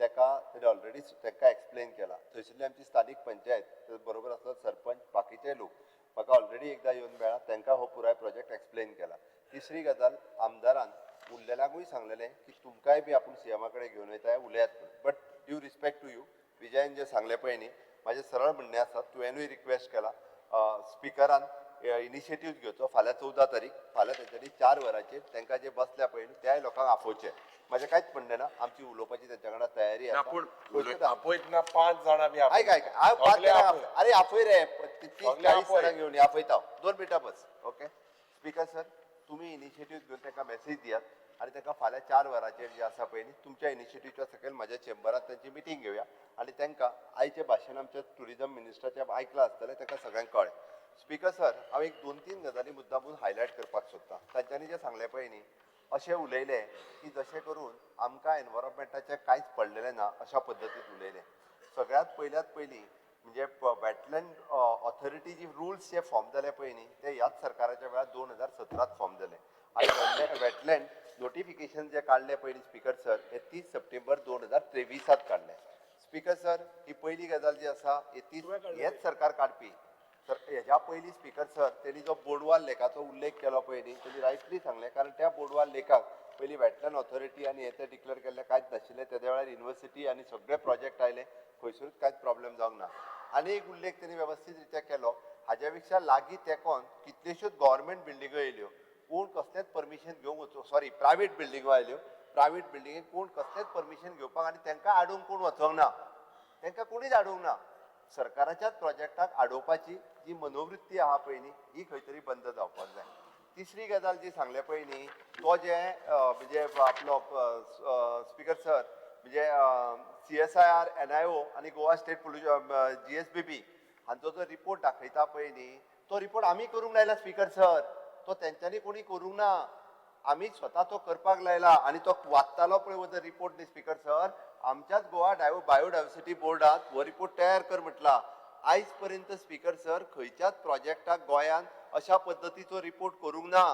[SPEAKER 3] तेका तेणें ऑलरेडी तेंकां एक्सप्लेन केला थंयसरली आमची स्थानीक पंचायत बरोबर आसलो सरपंच बाकीचे लोक म्हाका ऑलरेडी एकदां येवन मेळ्ळा तेंकां हो पुराय प्रोजेक्ट एक्सप्लेन केला तिसरी गजाल आमदारान उरलेल्यांकूय सांगलेलें की तुमकांय बी आपूण सीएमा कडेन घेवन वयता उलयात but due respect to you विजयान जें सांगलें पळय न्ही म्हाजें सरळ म्हणणें आसा तुवेंनूय रिक्वेस्ट केला स्पिकरान इनिशिएटीव घेवचो फाल्यां 14 तारीख फाल्यां तेंच्यांनी 4 वरांचेर तांकां जे बसल्या पळय त्याय लोकांक आपोवचें म्हजें कांयच म्हणणें ना आमची उलोवपाची तेंच्या वांगडा तयारी आसा
[SPEAKER 6] आपयत ना 5 जाणां बी
[SPEAKER 3] आयक हांव 5 जाणां अरे आपय रे 30-40 जाणांक घेवन आपयता 2 मिनटां बस ओके स्पीकर सर तुमी इनिशिएटीव घेवन तांकां मॅसेज दियात आनी तांकां फाल्यां 4 वरांचेर जे आसा पळय न्ही तुमच्या इनिशिएटीवच्या सकयल म्हाज्या चेंबरांत तांची मिटींग घेवया आनी तांकां आयचें भाशण आमच्या टुरिझम मिनिस्टराचें आयकलां आसतलें तांकां सगळ्यांक कळ्ळें स्पीकर सर हांव एक 2-3 गजाली मुद्दामून हायलायट करपाक सोदतां तांच्यांनी जें सांगलें पळय न्ही अशें उलयलें की जशें करून आमकां एनवायरमेंटाचें कांयच पडलेलें ना अशा पद्दतीन उलयलें सगळ्यांत पयलीं म्हणजे वेटलँड ऑथॉरिटी जी रुल्स जे फॉर्म जाले पळय न्ही ते ह्याच सरकाराच्या वेळार 2017 फॉर्म जाले आनी वेटलँड नोटिफिकेशन जे काडलें पळय न्ही स्पीकर सर हे 30 सप्टेंबर 2023 काडलें स्पीकर सर, ही पहिली गजाल जी आसा हेच सरकार काडपी. सर हेज्या पयलीं स्पीकर सर त्यांनी जो बोडवाल लेखाचो उल्लेख केलो पयलीं त्यांनी रायटली सांगलें, कारण त्या बोडवाल लेखाक पयलीं वेटलँड ऑथॉरिटी आनी हें डिक्लेअर केल्लें कांयच नाशिल्लें. त्या वेळार युनिव्हर्सिटी आनी सगळे प्रोजेक्ट आयले, खंयसरूच कांयच प्रॉब्लेम जावंक ना. आनी एक उल्लेख त्यांनी वेवस्थीत रित्या केलो, हाज्या पेक्षा लागीं तेंकोन कितल्योश्योच गव्हर्मेंट बिल्डिंगो येयल्यो, कोण कसलेंच परमिशन घेवंक वचूं, सॉरी प्रायवेट बिल्डिंगो आयल्यो, प्रायवेट बिल्डिंगेक कोण कसलेंच परमिशन घेवपाक आनी तांकां आडोवंक कोण वचोंक ना, तांकां कोणीच आडोवंक ना. सरकाराच्याच प्रोजेक्टाक आडोवपाची जी मनोवृत्ती आहा पळय न्ही, ही खंय तरी बंद जावपाक जाय. तिसरी गजाल जी सांगले पळय न्ही, तो जे म्हणजे आपलो स्पीकर सर म्हणजे CSIR, NIO आनी गोवा स्टेट पोल्युशन GSBB हांचो जो रिपोर्ट दाखयता पळय न्ही, तो रिपोर्ट आमी करूंक लायला स्पीकर सर, तो तेंच्यांनी कोणी करूंक ना. आमी स्वता तो करपाक लायला आनी तो वाचतालो पळय हो जर रिपोर्ट न्ही स्पीकर सर, आमच्याच गोवा बायोडायवर्सिटी बोर्डात हो रिपोर्ट तयार कर म्हटला. आयज पर्यंत स्पीकर सर खंयच्याच प्रोजेक्टाक गोंयान अशा पद्दतीचो रिपोर्ट करूंक ना.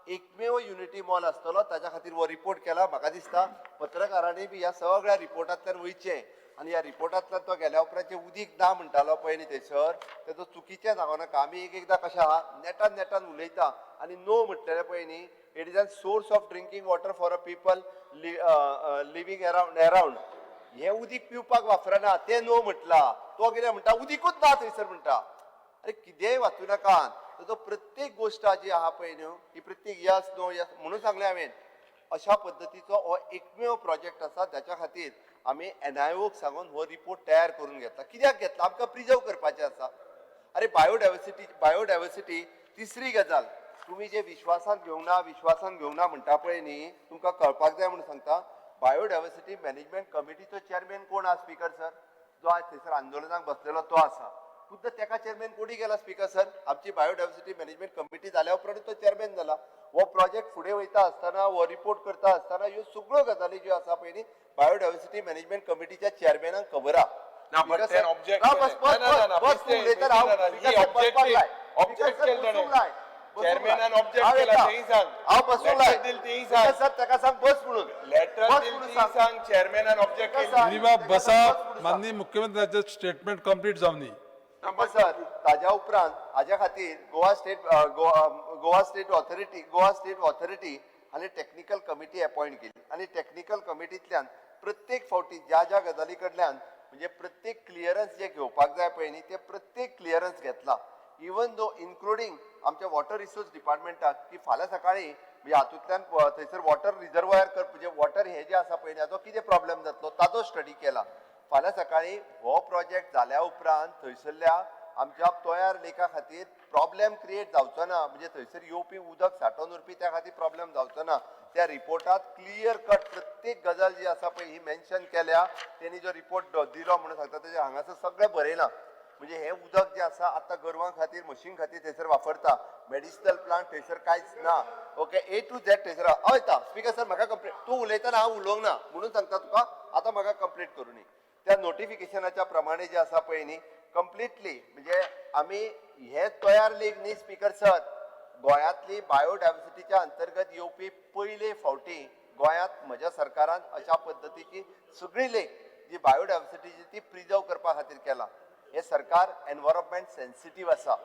[SPEAKER 3] एकमेव युनिटी मॉल आसतलो ताच्या खातीर हो रिपोर्ट केला. म्हाका दिसता पत्रकारांनी बी ह्या सगळ्या रिपोर्टांतल्यान वयचें आनी ह्या रिपोर्टांतल्यान तो गेल्या उपरांत जे उदीक ना म्हणटालो पळय न्ही थंयसर, तेजो चुकीचें जावं नाका. आमी एकदां कशें आहा नेटान उलयता आनी नो म्हटलेलें पळय न्ही, it is a source of drinking water for a people living around. हें उदीक पिवपाक वापरना तें नो म्हटला. तो कितें म्हणटा उदीकूच ना थंयसर म्हणटा. अरे कितेंय वाचूं नाका. ताजो प्रत्येक गोश्ट जी आहा पळय न्हू, ही प्रत्येक यस नो यस म्हणून सांगलें हांवें. अशा पद्दतीचो हो एकमेव प्रोजेक्ट आसा जाच्या खातीर आमी NIOक सांगून हो रिपोर्ट तयार करून घेतला. कित्याक घेतला? आमकां प्रिजर्व करपाचें आसा. अरे बायोडायवर्सिटी तिसरी गजाल, तुम्ही जे विश्वासान घेवंक ना म्हणटा पळय न्ही, तुमकां कळपाक जाय म्हणून सांगता. बायोडायवर्सिटी मॅनेजमेंट कमिटीचो चेअरमॅन कोण आहा स्पीकर सर? जो आज थंयसर आंदोलनाक बसलेलो तो आसा. खुद्द तेका चेअरमॅन कोणी गेला स्पीकर सर? आमची बायोडायवर्सिटी मॅनेजमेंट कमिटी जाल्या उपरांत तो चेअरमॅन जाला. हो प्रोजेक्ट फुडें वयता आसतना, हो रिपोर्ट करता आसतना ह्यो सगळ्यो गजाली ज्यो आसा पळय न्ही, बायोडायवर्सिटी मॅनेजमेंट कमिटीच्या चेअरमॅनाक खबर आहा.
[SPEAKER 6] ना, but then object केलें. ना,
[SPEAKER 3] बस
[SPEAKER 6] he object केलें ताणें. चेअरमॅनान ऑब्जेक्ट केला तेही सांग.
[SPEAKER 3] हांव बसूंक
[SPEAKER 6] लेटर
[SPEAKER 3] लाय.
[SPEAKER 6] दिल तेही सांग.
[SPEAKER 3] सर ताका सांग बस म्हणून.
[SPEAKER 6] लेटर दिल तेही सांग. चेअरमॅनान ऑब्जेक्ट केली.
[SPEAKER 1] तुम्ही बाब बसा, माननीय मुख्यमंत्र्याचे स्टेटमेंट कंप्लीट जावनी.
[SPEAKER 3] सर ताज्या उपरांत हाज्या खातीर गोवा स्टेट ऑथॉरिटी हांणी टेक्निकल कमिटी अपॉइंट केली आनी टेक्निकल कमिटींतल्यान प्रत्येक फावटी ज्या गजाली कडल्यान म्हणजे प्रत्येक क्लियरन्स जे घेवपाक जाय पळय न्ही, ते प्रत्येक क्लियरन्स घेतला. इवन दो इन्क्लुडींग आमच्या वॉटर रिसोर्स डिपार्टमेंटाक की फाल्यां सकाळी म्हणजे हातूंतल्यान थंयसर वॉटर रिजर्वायर म्हणजे वॉटर हे जे आसा पळय हाचो कितें प्रॉब्लेम जातलो ताचो स्टडी केला. फाल्यां सकाळी हो प्रोजेक्ट जाल्या उपरांत थंयसरल्या आमच्या तोयार लेखा खातीर प्रॉब्लेम क्रिएट जावचो ना, म्हणजे थंयसर येवपी उदक सांठोवन उरपी त्या खातीर प्रॉब्लेम जावचो ना. त्या रिपोर्टात क्लियर कट प्रत्येक गजाल जी आसा पळय ही मेन्शन केल्या. तेणी जो रिपोर्ट दिलो म्हणून सांगता तेजे हांगासर सगळें बरयलां. म्हणजे हें उदक जें आसा आतां गोरवां खातीर म्हशीं खातीर थंयसर वापरता. मेडिसिनल प्लांट थंयसर कांयच ना. ओके, A to Z थंयसर हय ता स्पीकर सर म्हाका कंप्लीट तूं उलयतना हांव उलोवंक ना म्हणून सांगता तुका. आतां म्हाका कंप्लीट करूं दी. त्या नोटिफिकेशनाच्या प्रमाणे जे आसा पळय न्ही, कंप्लिटली म्हणजे आमी हे तयार लेख न्ही स्पीकर सर, गोंयांतली बायोडायवर्सिटीच्या अंतर्गत येवपी पयले फावटी गोंयांत म्हज्या सरकारान अशा पद्दतीची सगळी लेख जी बायोडायवर्सिटीची ती प्रिजर्व करपा खातीर केला. हे सरकार एनवायरमेंट सेन्सिटीव आसा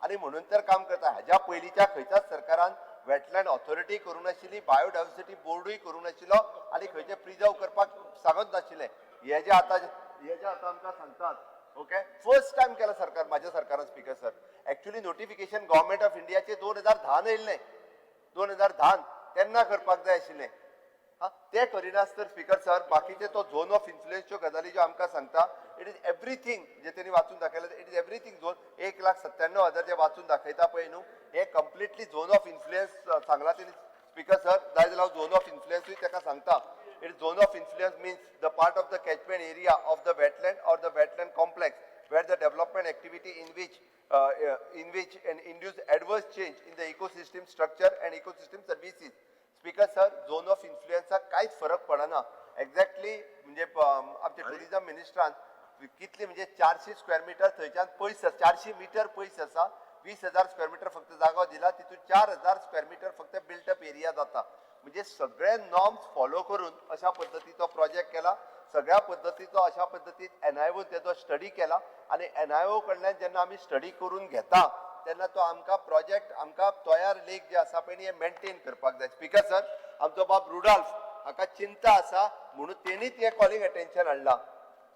[SPEAKER 3] आनी म्हणून तर काम करता. हाज्या पयलींच्या खंयच्याच सरकारान वेटलँड ऑथॉरिटी करूं नाशिल्ली, बायोडायवर्सिटी बोर्डूय करूं नाशिल्लो आनी खंयचे प्रिजर्व करपाक सांगत नाशिल्ले. हे जे आतां आमकां सांगतात, ओके, फर्स्ट टायम केला सरकार माझ्या सरकारान speaker sir. Actually notification government of इंडियाचे 2010 येयल्लें. 2010 तेन्ना करपाक जाय आशिल्लें. ते करिनासतना स्पीकर सर बाकीचे तो झोन ऑफ इन्फ्लुएन्सच्यो गजाली ज्यो आमकां सांगता, इट इज एवरीथींग जे तेणी वाचून दाखयलें, इट इज एवरीथींग झोन 1,97,000 जे वाचून दाखयता पळय न्हू, हे कंप्लिटली झोन ऑफ इन्फ्लुएन्स सांगला तेणी स्पीकर सर. जाय जाल्यार झोन ऑफ इन्फ्लुएन्सूय ताका सांगता. It is zone of influence means the part of the catchment area of the wetland or the wetland complex where the development activity in which and induce adverse change in the ecosystem structure and ecosystem services. Speaker sir, zone of influence चा काहीच फरक पडना. Exactly म्हणजे आमचे tourism मिनिस्टरान कितली म्हणजे 400 square metre थंयच्यान पयस 400 मीटर पयस आसा. 20,000 स्क्वेअर मीटर फक्त जागो दिला, तितून 4,000 स्क्वेअर मीटर फक्त बिल्टअप एरिया जाता. म्हणजे सगळे नॉर्म्स फॉलो करून अशा पद्धतीचो प्रोजेक्ट केला. सगळ्या पद्दतीचो अशा पद्दतीन NIO तेजो स्टडी केला आणि NIO कडल्यान जेन्ना आमी स्टडी करून घेता तेन्ना तो आमकां प्रोजेक्ट आमकां तयार लेक जे आसा पळय न्ही हे मेंटेन करपाक जाय. स्पीकर सर, आमचो बाब रुडॉल्फ हाका चिंता आसा म्हणून तेणीच हे कॉलिंग अटेन्शन हाडला.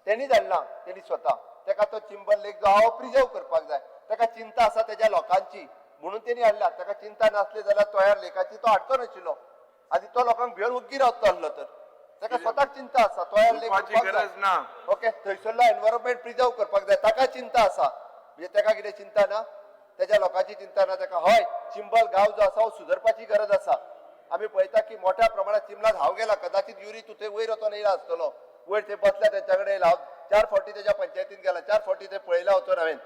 [SPEAKER 3] तेणीच हाडला, तेणी स्वता. तेका तो चिंबल लेक जो आहा प्रिजर्व करपाक जाय. तेका चिंता आसा तेज्या लोकांची म्हणून तेणी हाडला. तेका चिंता नासली जाल्यार तयार लेकाची तो हाडचो नाशिल्लो आनी तो लोकांक भिवन वग्गी रावता आसलो तर. तेका स्वताक चिंता आसा तयार लेक
[SPEAKER 2] गरज ना.
[SPEAKER 3] ओके, थंयसरलो एनवायरमेंट प्रिजर्व करपाक जाय. ताका चिंता आसा म्हणजे तेका कितें चिंता ना, तेज्या लोकांची चिंता ना. तेका हय चिंबल गांव जो आसा हो सुदरपाची गरज आसा. आमी पळयता की मोठ्या प्रमाणात चिंबलात हांव गेला, कदाचित युरी तूं थंय वयर वचोन येयला आसतलो. वयर थंय बसल्या तेंच्या कडेन येयला. हांव 4 फावटी तेज्या पंचायतीन गेला, 4 फावटी थंय पळयला वचोन हांवें.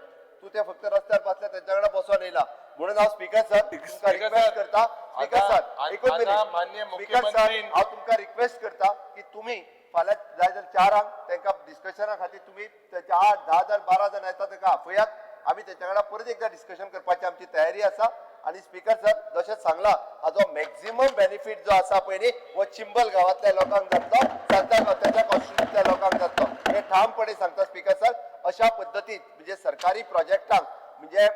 [SPEAKER 3] तूं ते फक्त रस्त्यार बसल्या तेंच्या कडेन बसोन येयला. म्हणून हांव स्पीकर सर तुमकां रिक्वेस्ट करता, स्पीकर सर एकूच मिनीट, स्पीकर सर हांव तुमकां रिक्वेस्ट करता की तुमी फाल्यां जाय जाल्यार 4 तांकां डिस्कशना खातीर तुमी तेचे 8, 10 जण 12 जण येता ताका आपयात. आमी तेच्या वांगडा परत एकदा डिस्कशन करपाची आमची तयारी आसा. आणि स्पीकर सर जशें सांगला हाजो मॅक्झिमम बेनिफीट जो आसा पळय न्ही हो चिंबल गांवांतल्या लोकांक जातलो, सांगता तेच्या कॉन्स्टिट्युन्सीच्या लोकांक जातलो. हे ठामपणे सांगता स्पीकर सर. अशा पद्दतीन म्हणजे सरकारी प्रोजेक्टांक म्हणजे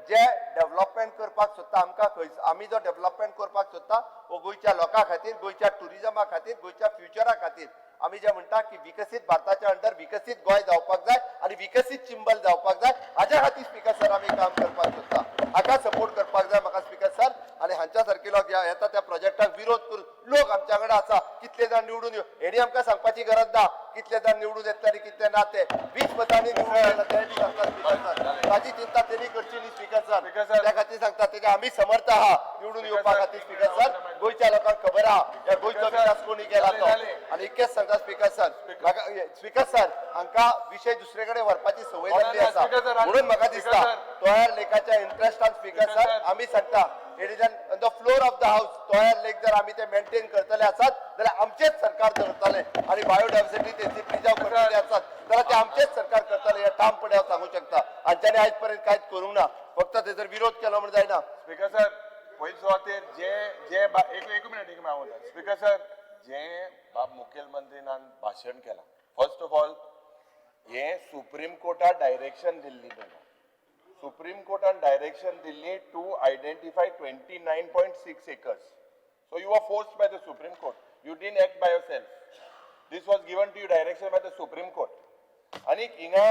[SPEAKER 3] जे डेव्हलपमेंट करपाक सोदता आमकां आमी जो डेव्हलपमेंट करपाक सोदता हो गोंयच्या लोकां खातीर, गोंयच्या टुरिजमा खातीर, गोंयच्या फ्युचरा खातीर आमी जे म्हणटा की विकसीत भारताच्या अंडर विकसीत गोंय जावपाक जाय आणि विकसीत चिंबल जावपाक जाय. हाच्या खातीर स्पीकर सर आमी काम करपाक सोदता. हाका सपोर्ट करपाक जाय म्हाका स्पीकर सर. आणि हांच्या सारकेलो येता त्या प्रोजेक्टाक विरोध करून लोक आमच्या कडेन आसा कितले जाण निवडून येव हेणी आमकां सांगपाची गरज ना कितले जाण निवडून येतले आनी कितले ना ते. 20 मतांनी निवडून येयला ते बी सांगता स्पीकर सर. ताची चिंता तेणी करची न्ही स्पीकर सर. त्या खातीर सांगता तेजे आमी समर्थ आहा निवडून येवपा खातीर स्पीकर सर. गोंयच्या लोकांक खबर आहा ह्या गोंयचो विकास कोणी केला तो. आणि इतकेच सांगता स्पीकर सर स्पीकर सर हांकां विशय दुसरे कडेन व्हरपाची संवय जाल्ली आसा म्हणून म्हाका दिसता तयार लेकाच्या इंट्रस्टान स्पीकर सर आमी सांगता it is on the floor of the house. तयार लेक जर आमी ते मेंटेन करतले आसात जाल्यार आमचेच सरकार धरतले आणि बायोडायव्हर्सिटी तेची प्रिजर्व करतले आसात जाल्यार ते आमचेच सरकार करतले हे ठामपणे हांव सांगू शकता. हांच्यानी आयज पर्यंत कांयच करूंक ना, फक्त थंयसर विरोध केलो म्हण जायना.
[SPEAKER 2] स्पीकर सर पयली सुवातेर एक मिनिट हांव स्पीकर सर जे बाब मुखेलमंत्रीनान भाशण केलां फर्स्ट ऑफ ऑल हे सुप्रीम कोर्टान डायरेक्शन दिल्ली तेका. सुप्रीम कोर्टान डायरेक्शन दिल्ली to identify 29.6 acres. So you were forced by the Supreme Court. You didn't act by yourself. This was given to you direction by the Supreme Court. आणि हिंगा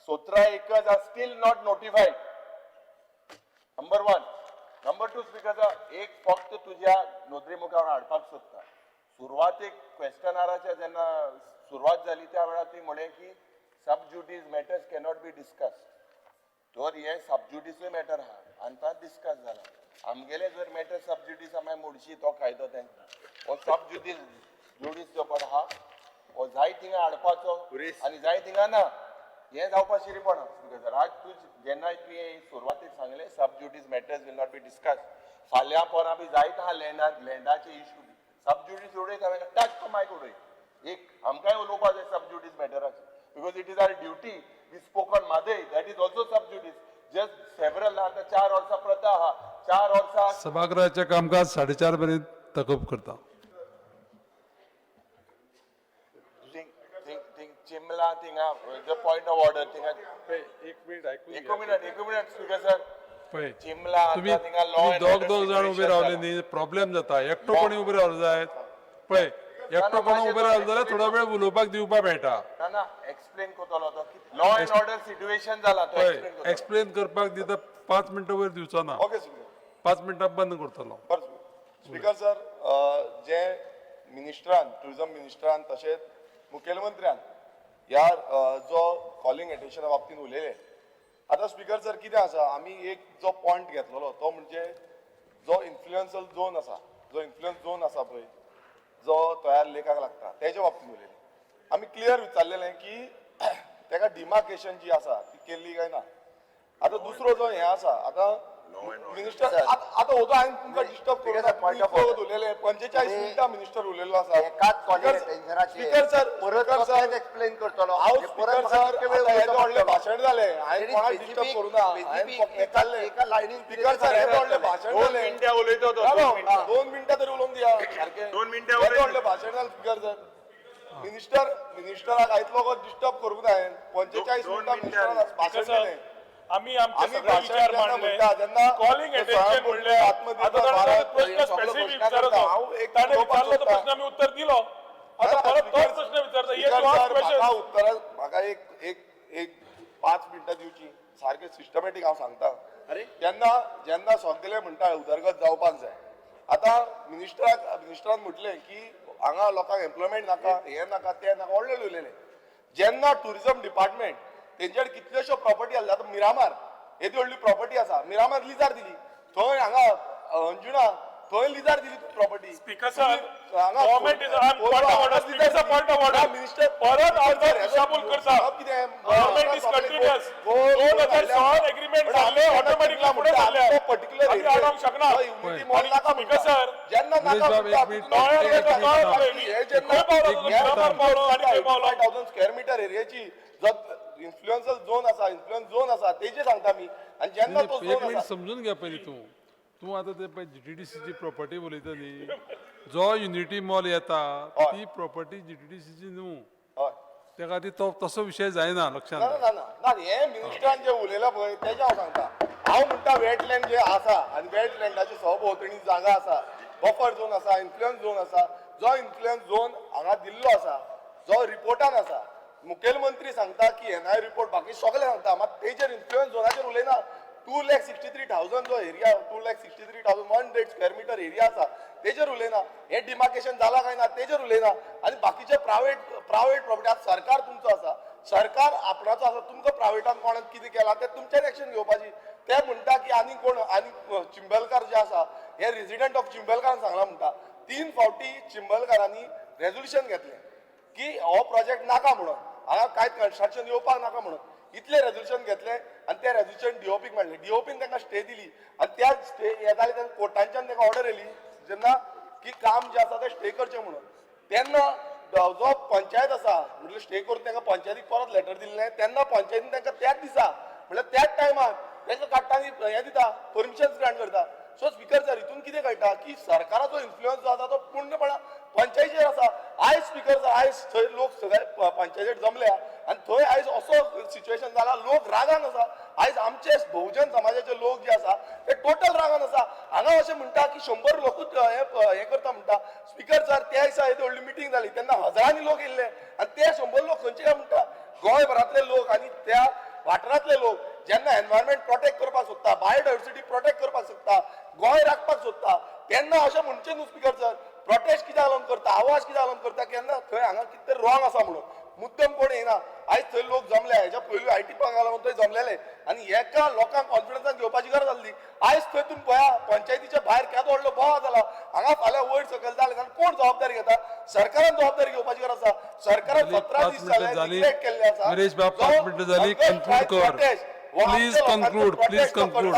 [SPEAKER 2] 17 acres are still not notified. Number 1. Number 2 speaker एक फक्त तुझ्या नोंदणी मुखार हाडपाक सोदता. सुरवातेक क्वेश्चनाराच्या जेन्ना सुरवात जाली त्या वेळार ती म्हणे की सबज्युडिस मॅटर्स कॅनॉट बी डिस्कस्ड. तर हे सबज्युडिसूय मॅटर आहा आनी तांत डिस्कस जाला. आमगेले जर मॅटर सबज्युडिस आमी मोडशी तो कायदो तेंका हो सबज्युडिस जो पड आहा हो जाय थिंगा हाडपाचो आनी जाय थिंगा ना हे जावपा शिरीपणा. स्पीकर आज तू जेन्ना तुवें सुरवातेक सांगलें sub judice matters will not be discuss फाल्यां परां बी जायत आहा लँडाचे इश्यू बी सबज्युडिस उडयता हांवें टाच तो मायक उडय एक आमकांय उलोवपा जाय सबज्युडिस मॅटराचेर because it is our duty we spoke on Mhadei that is also sub judice just several आतां 4 वर्सां प्रथा आहा 4 वर्सां
[SPEAKER 1] सभागृहाचे कामकाज 4:30 पर्यंत तकब करता.
[SPEAKER 2] चिमला थिंगा द पॉइंट ऑफ ऑर्डर थिंगा
[SPEAKER 1] एक मिनिट
[SPEAKER 2] स्पीकर सर
[SPEAKER 1] पळय
[SPEAKER 2] चिमला
[SPEAKER 1] तुम्ही दोग जाण उबे रावले न्ही प्रॉब्लेम जाता. एकटो कोणी उबे रावलो जायत पळय एकटो कोणी उबे रावलो जाल्यार थोडो वेळ उलोवपाक दिवपा मेळटा.
[SPEAKER 2] ना एक्सप्लेन करतलो तो लॉ एंड ऑर्डर सिच्युएशन जाला तो
[SPEAKER 1] एक्सप्लेन करपाक दिता 5 मिनटां वयर दिवचो ना.
[SPEAKER 6] ओके स्पीकर
[SPEAKER 1] 5 मिनटां बंद करतलो.
[SPEAKER 6] स्पीकर सर जे मिनिस्टरान टुरिझम मिनिस्टरान तशेंच मुखेलमंत्र्यान ह्या जो कॉलिंग अटेन्शना बाबतींत उलयले. आतां स्पीकर सर कितें आसा आमी एक जो पॉयंट घेतलेलो तो म्हणजे जो इन्फ्लुएन्सल झोन आसा पळय जो तयार लेकाक लागता तेज्या बाबतींत उलयले. आमी क्लियर विचारलेलें की तेका डिमार्केशन जी आसा ती केल्ली काय ना. आतां दुसरो जो हें आसा आतां मिनिस्टर आतां हो हांवें तुमकां डिस्टर्ब करून उलयले 45 मिनिटां मिनिस्टर उलयल्लो आसा. स्पीकर सर परत
[SPEAKER 3] एक्सप्लेन करतलो
[SPEAKER 6] हांव स्पीकर सर हें व्हडलें भाशण जालें हांवें कोणाक डिस्टर्ब करूं ना हांवें फक्त काडलें
[SPEAKER 3] एका लायनीन
[SPEAKER 6] स्पीकर सर हें व्हडलें भाशण जालें
[SPEAKER 2] 2 मिनिटां उलयता तो
[SPEAKER 6] 2 मिनिटां तरी उलोवंक दिया सारकें
[SPEAKER 2] 2 मिनिटां
[SPEAKER 6] व्हडलें भाशण जालें स्पीकर सर मिनिस्टराक आयतलो को डिस्टर्ब करूंक जाय 45 मिनिटां मिनिस्टरान भाशण दिलें
[SPEAKER 5] आम्ही आमचे
[SPEAKER 6] आम्ही
[SPEAKER 5] सगळे
[SPEAKER 6] भाषण
[SPEAKER 5] विचार
[SPEAKER 6] जेन्ना
[SPEAKER 5] मांडले
[SPEAKER 6] म्हणटा, जेन्ना
[SPEAKER 5] कॉलिंग
[SPEAKER 6] तो
[SPEAKER 5] अटेन्शन
[SPEAKER 6] सगळ्यांक
[SPEAKER 5] म्हणले
[SPEAKER 6] म्हणले, आत्मनिर्भर
[SPEAKER 5] आता ताणें
[SPEAKER 6] भारत
[SPEAKER 5] प्रश्न
[SPEAKER 6] हे सगळं
[SPEAKER 5] स्पेसिफिक
[SPEAKER 6] घोषणा करता. हांव
[SPEAKER 5] विचारलो
[SPEAKER 6] एक
[SPEAKER 5] ताणें
[SPEAKER 6] उलोवपाक
[SPEAKER 5] विचारलो तो
[SPEAKER 6] सोदतां.
[SPEAKER 5] प्रश्न आमी उत्तर दिलो आता परत तोच प्रश्न विचारता ये
[SPEAKER 6] स्पीकर
[SPEAKER 5] तू
[SPEAKER 6] सर,
[SPEAKER 5] आस्क
[SPEAKER 6] म्हाका
[SPEAKER 5] क्वेश्चन
[SPEAKER 6] उत्तरां म्हाका एक 5 मिनटां दिवची सारकें सिस्टमॅटीक हांव सांगता जेन्ना सगळे म्हणटा उदरगत जावपाक जाय आतां मिनिस्टरान म्हटलें की हांगा लोकांक एम्प्लॉयमेंट नाका हें नाका तें नाका व्हडलें उलयलें जेन्ना टुरिझम डिपार्टमेंट तेंचेर कितल्योश्यो प्रॉपर्टी आसल्या आतां मिरामार येदी व्हडली प्रॉपर्टी आसा मिरामार लिजार दिली थंय हांगा अंजुना थंय लिजार दिली property
[SPEAKER 5] speaker sir government is point of order speaker sir point of order
[SPEAKER 6] minister
[SPEAKER 5] परत आमदार दिशाभूल करता गव्हर्नमेंट इज कंटिन्युअस 2006 एग्रीमेंट झाले ऑटोमॅटिकली पुढे चालले
[SPEAKER 6] पर्टिक्युलर
[SPEAKER 5] आम्ही अडवूक शकना स्पीकर सर
[SPEAKER 6] जेन्ना नाका
[SPEAKER 1] निलेश बाब, एक मिनिट.
[SPEAKER 6] स्क्वेअर मिटर एरियाची इन्फ्लुएन्सर झोन आसा तेजे सांगता मी आणि जेन्ना तो
[SPEAKER 1] एक
[SPEAKER 6] झोन
[SPEAKER 1] मिनिट
[SPEAKER 6] आसा
[SPEAKER 1] समजून घ्या पयलीं तूं आता ते पळय जीटीडीसीची प्रॉपर्टी उलयता न्ही जो युनिटी मॉल येता ती प्रॉपर्टी जीटीडीसीची न्हू
[SPEAKER 6] हय
[SPEAKER 1] त्या खातीर तो तसो विशय जायना लक्षांत
[SPEAKER 6] ना
[SPEAKER 1] घे.
[SPEAKER 6] ना ना ना हे मिनिस्टरान जे उलयला पळय तेजे हांव सांगता हांव म्हणटा वेटलँड जे आसा आनी वेटलँडाची सभोवतणी जागा आसा बफर झोन आसा इन्फ्लुएन्स झोन आसा जो इन्फ्लुएन्स झोन हांगा दिल्लो आसा जो रिपोर्टान आसा मुखेलमंत्री सांगता की एनआय रिपोर्ट बाकी सगळे सांगता मात तेजेर इन्फ्लुएन्स झोनाचेर उलयना 2,63,000 जो एरिया 2,63,100 स्क्वेअर मिटर एरिया आसा तेजेर उलयना हे डिमार्केशन जाला काय ना तेजेर उलयना आणि बाकीचे प्रायव्हेट प्रॉपर्टी आज सरकार तुमचो आसा सरकार आपणाचो आसा तुमकां प्रायव्हेटान कोणान कितें केलां ते तुमचेर एक्शन घेवपाची ते म्हणटा की आनी कोण आनी चिंबलकार जे आसा हे रेजिडेंट ऑफ चिंबलकारान सांगला म्हणटा 3 फावटी चिंबलकारांनी रेझोल्युशन घेतलें की हो प्रोजेक्ट नाका म्हणून हांगा कांयच कन्स्ट्रक्शन येवपाक नाका म्हणून इतले रेझोल्युशन घेतले आणि त्या रेझोल्युशन डीओपीक मांडले डीओपीन तांकां स्टे दिली आणि त्या स्टे हे जाले तेन्ना कोर्टांच्यान तांकां ऑर्डर येयली जेन्ना की काम जे आसा ते स्टे करचें म्हणून तेन्ना जो पंचायत आसा म्हणजे स्टे करून तांकां पंचायतीक परत लेटर दिल्लें तेन्ना पंचायतीन तांकां त्याच दिसा म्हणल्यार त्याच टायमार तांकां काडटा आनी हें दिता परमिशन्स ग्रांट करता सो स्पीकर सर हितून कितें कळटा की सरकाराचो इन्फ्लुएन्स जो आसा तो पूर्णपणान पंचायतीचेर आसा आयज स्पीकर सर आयज थंय लोक सगळे पंचायतीर जमल्या आनी थंय आयज असो सिच्युएशन जाला लोक रागान आसा आयज आमचे बहुजन समाजाचे लोक जे आसा ते टोटल रागान आसा हांगा अशें म्हणटा की 100 लोकूच हे करता म्हणटा स्पीकर सर त्या दिसा येदी व्हडली मिटींग जाली तेन्ना हजारांनी लोक येयल्ले आनी ते 100 लोक खंयचे काय म्हणटा गोंयभरांतले लोक आनी त्या वाठारांतले लोक जेन्ना एनवायरमेंट प्रोटेक्ट करपाक सोदता बायोडायवर्सिटी प्रोटेक्ट करपाक सोदता गोंय राखपाक सोदता तेन्ना अशें म्हणचें न्हू स्पीकर सर प्रोटेस्ट कित्याक लागून करता आवाज कित्याक लागून करता केन्ना थंय हांगा कितें तरी रॉंग आसा म्हणून मुद्दम कोण येना आयज थंय लोक जमले हेच्या पयलीं आयटी पार्का लागून थंय जमलेले आनी एका लोकांक कॉन्फिडन्सान घेवपाची गरज आसली आयज थंय तुमी पळया पंचायतीच्या भायर केदो व्हडलो बोवाळ जाला हांगा फाल्यां वयर सकयल जालें जाल्यार कोण जबाबदारी घेता सरकारान जबाबदारी घेवपाची गरज आसा सरकारान 17 दीस जाले निग्लेक्ट केल्ले आसा
[SPEAKER 1] नरेश बाब 5 मिनिटं जाली conclude कर प्लीज conclude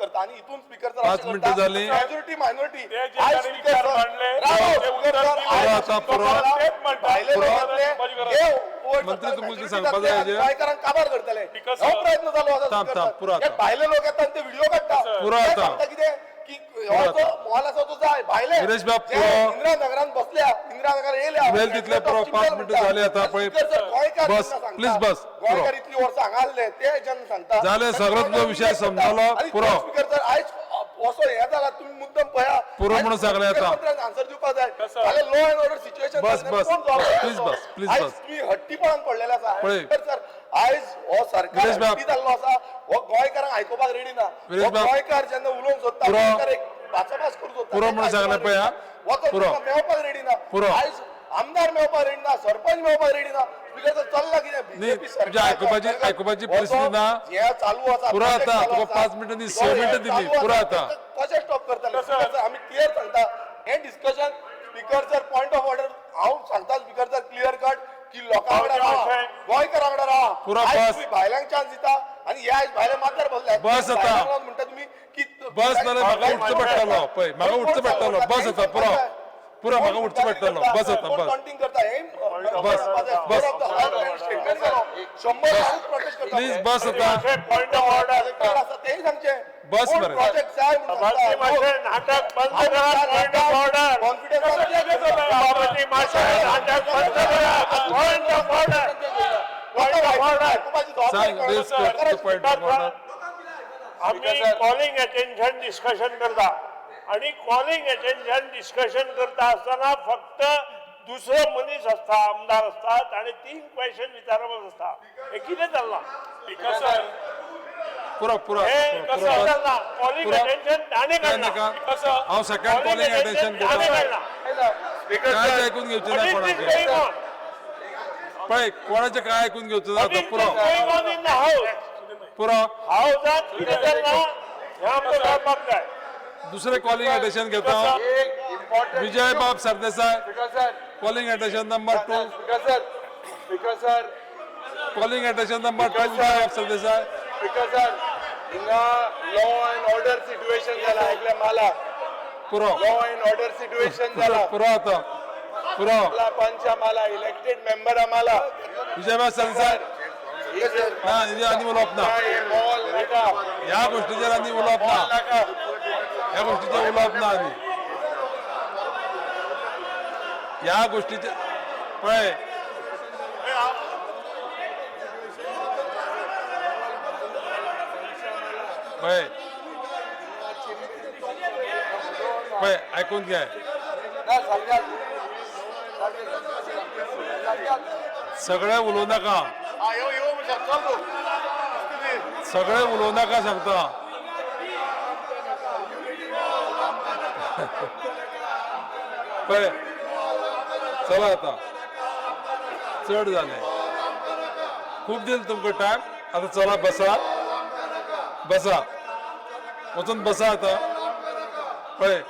[SPEAKER 6] करता आणि इथून स्पीकर
[SPEAKER 1] 5 मिनिटं जाली
[SPEAKER 6] मेजॉरिटी मायनॉरिटी
[SPEAKER 5] ते जे त्यांनी विचार मांडले ते उत्तर
[SPEAKER 1] मंत्री तुमकां सांगपाक जाय हेजेर
[SPEAKER 6] गोंयकारांक काबार करतले हो प्रयत्न चालू आसा
[SPEAKER 1] पुरो आतां.
[SPEAKER 6] भायले लोक येतात ते व्हिडिओ काडटा
[SPEAKER 1] पुरो
[SPEAKER 6] ते
[SPEAKER 1] आतां.
[SPEAKER 6] सांगता कितें की हो जो मॉल आसा तो जाय भायले
[SPEAKER 1] गिरीश बाब,
[SPEAKER 6] जे
[SPEAKER 1] पुरो.
[SPEAKER 6] इंदिरा नगरान बसल्या इंदिरा नगर येयल्या
[SPEAKER 1] वेल तितले पुरो 5 मिनिटं जाली आतां पळय बस प्लीज बस पुरो
[SPEAKER 6] गोंयकार इतली वर्सां हांगा आसले ते जेन्ना सांगता
[SPEAKER 1] जालें, सगळो तुजो विशय समजलो, पुरो.
[SPEAKER 6] स्पीकर सर आयज असो हे जाला तुम्ही मुद्दम पळया
[SPEAKER 1] पुरो म्हणून सांगलें आतां.
[SPEAKER 6] आन्सर दिवपाक जाय जाल्यार लॉ एंड ऑर्डर सिच्युएशन
[SPEAKER 1] बस, बस. प्लीज बस, प्लीज बस.
[SPEAKER 6] तुम्ही हट्टीपणान पडलेले आसा
[SPEAKER 1] पळय.
[SPEAKER 6] सर आयज हो सरकार
[SPEAKER 1] गिरीश बाब.
[SPEAKER 6] हट्टी जाल्लो आसा हो गोंयकारांक आयकोपाक रेडी ना
[SPEAKER 1] गिरीश
[SPEAKER 6] हो
[SPEAKER 1] बाब.
[SPEAKER 6] गोंयकार जेन्ना उलोवंक सोदता
[SPEAKER 1] पुरो.
[SPEAKER 6] गोंयकार एक भासाभास करूंक सोदता
[SPEAKER 1] पुरो म्हणून सांगलें पळया.
[SPEAKER 6] हो तो
[SPEAKER 1] पुरो.
[SPEAKER 6] मेवपाक रेडी ना
[SPEAKER 1] पुरो.
[SPEAKER 6] आयज आमदार मेवपाक रेडी ना सरपंच मेवपाक रेडी ना स्पीकर सर चल्ला कितें
[SPEAKER 1] न्ही,
[SPEAKER 6] BJP
[SPEAKER 1] तुज्या आयकुपाची परिस्थिती ना.
[SPEAKER 6] हे चालू आसा
[SPEAKER 1] पुरो
[SPEAKER 6] project
[SPEAKER 1] आतां,
[SPEAKER 6] चालू
[SPEAKER 1] तुका
[SPEAKER 6] आसा.
[SPEAKER 1] 5 मिनिटां न्ही, 6
[SPEAKER 6] जो हे
[SPEAKER 1] मिनिटां दिली.
[SPEAKER 6] चालू
[SPEAKER 1] पुरो
[SPEAKER 6] आसा,
[SPEAKER 1] आतां.
[SPEAKER 6] ते कशें स्टॉप करतले स्पीकर सर आमी क्लियर सांगता हे discussion speaker sir point of order हांव सांगता स्पीकर सर क्लियर कट की लोकां कडेन राहा गोंयकारां कडेन राहा
[SPEAKER 1] पुरो
[SPEAKER 6] आयज
[SPEAKER 1] बस.
[SPEAKER 6] तुम्ही भायल्यांक चान्स दिता आनी हे आयज भायले माथ्यार बसले
[SPEAKER 1] बस आतां.
[SPEAKER 6] भायल्यान रावन म्हणटा तुमी की
[SPEAKER 1] बस नाल्यार म्हाका उठचो पडटलो पळय म्हाका उठचो पडटलो बस आतां पुरो पुरो म्हाका उठचो पडटलो बस आतां बस
[SPEAKER 6] काउंटिंग करता हे
[SPEAKER 1] बस, बस.
[SPEAKER 6] स्टेटमेंट जालो 100 हांवूच प्रोटेस्ट करता
[SPEAKER 1] प्लीज बस आता
[SPEAKER 6] पॉइंट ऑफ ऑर्डर तेही सांगचे
[SPEAKER 1] बस मरे.
[SPEAKER 6] प्रोजेक्ट जाय
[SPEAKER 2] नाटक बंद करा point of order Babaji master नाटक बंद करा पॉइंट ऑफ ऑर्डर
[SPEAKER 1] सांग प्लीज पॉइंट ऑफ ऑर्डर.
[SPEAKER 2] आम्ही कॉलिंग अटेन्शन डिस्कशन करता आणि कॉलिंग अटेन्शन डिस्कशन करता असताना फक्त दुसरं मनीस असता आमदार असतात आणि 3 क्वेश्चन विचारप असता हे कितें चल्ला
[SPEAKER 1] पुरो पुरो
[SPEAKER 2] हे कसं चल्ला कॉलिंग अटेन्शन ताणे काढला
[SPEAKER 1] हांव सेकंड कॉलिंग अटेन्शन घेता. काय ऐकून घेवचे ना कोणाचे पळय कोणाचे काय ऐकून घेवचे ना तो पुरो पुरो दुसरे कॉलिंग अटेन्शन घेता. विजय बाब Sardesai calling attention number 2.
[SPEAKER 6] Speaker sir
[SPEAKER 1] calling attention number 2 विजय बाब सरदेसाय.
[SPEAKER 6] स्पीकर सर हिंगा लॉ अँड ऑर्डर सिच्युएशन जाला ऐकले मला
[SPEAKER 1] पुरो
[SPEAKER 6] लॉ अँड ऑर्डर सिच्युएशन जाला
[SPEAKER 1] पुरो आता पुरो
[SPEAKER 6] पंच आम्हाला इलेक्टेड मेंबर आम्हाला
[SPEAKER 1] विजय बाब सरदेसाय ना हे आनी उलोवप ना
[SPEAKER 6] मॉल नाका
[SPEAKER 1] ह्या गोष्टीचेर आनी उलोवप ना
[SPEAKER 6] नाका
[SPEAKER 1] ह्या गोष्टीचेर उलोवप ना आनी ह्या गोष्टीचेर पळय पळय पळय ऐकून घे सगळे उलोव नाका सगळे उलोव नाका सांगता. पळय चला आता चड जालें खूब दिल तुमकां टायम. आता चला बसा बसा वचून बसा आता पळय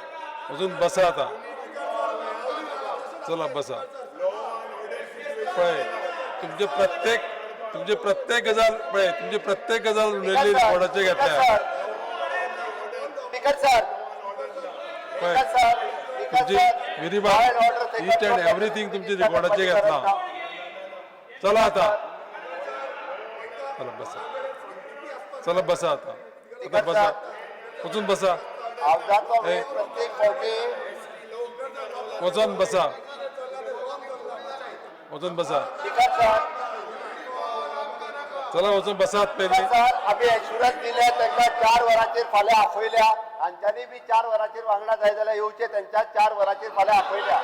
[SPEAKER 1] वचून बसा आता चला बसा. पळय तुमचे प्रत्येक गजाल पळय तुमचे प्रत्येक गजाल उलयल्ली रिकॉर्डाचेर घेतल्या पळय तुमची विरिबा ईच अँड एवरीथिंग तुमची रिकॉर्डाचेर घेतला. चला आता चला बसा चला बसा आता आता बसा वचून बसा वचून बसा वचून बसा चला वचून बसात पयलीं.
[SPEAKER 3] आम्ही एश्युरन्स दिले त्यांना 4 वरांचेर फाल्यां आपयल्या हांच्यांनी बी 4 वरांचेर वांगडा जाय जाल्यार येवचे त्यांच्या 4 वरांचेर फाल्यां आपयल्या.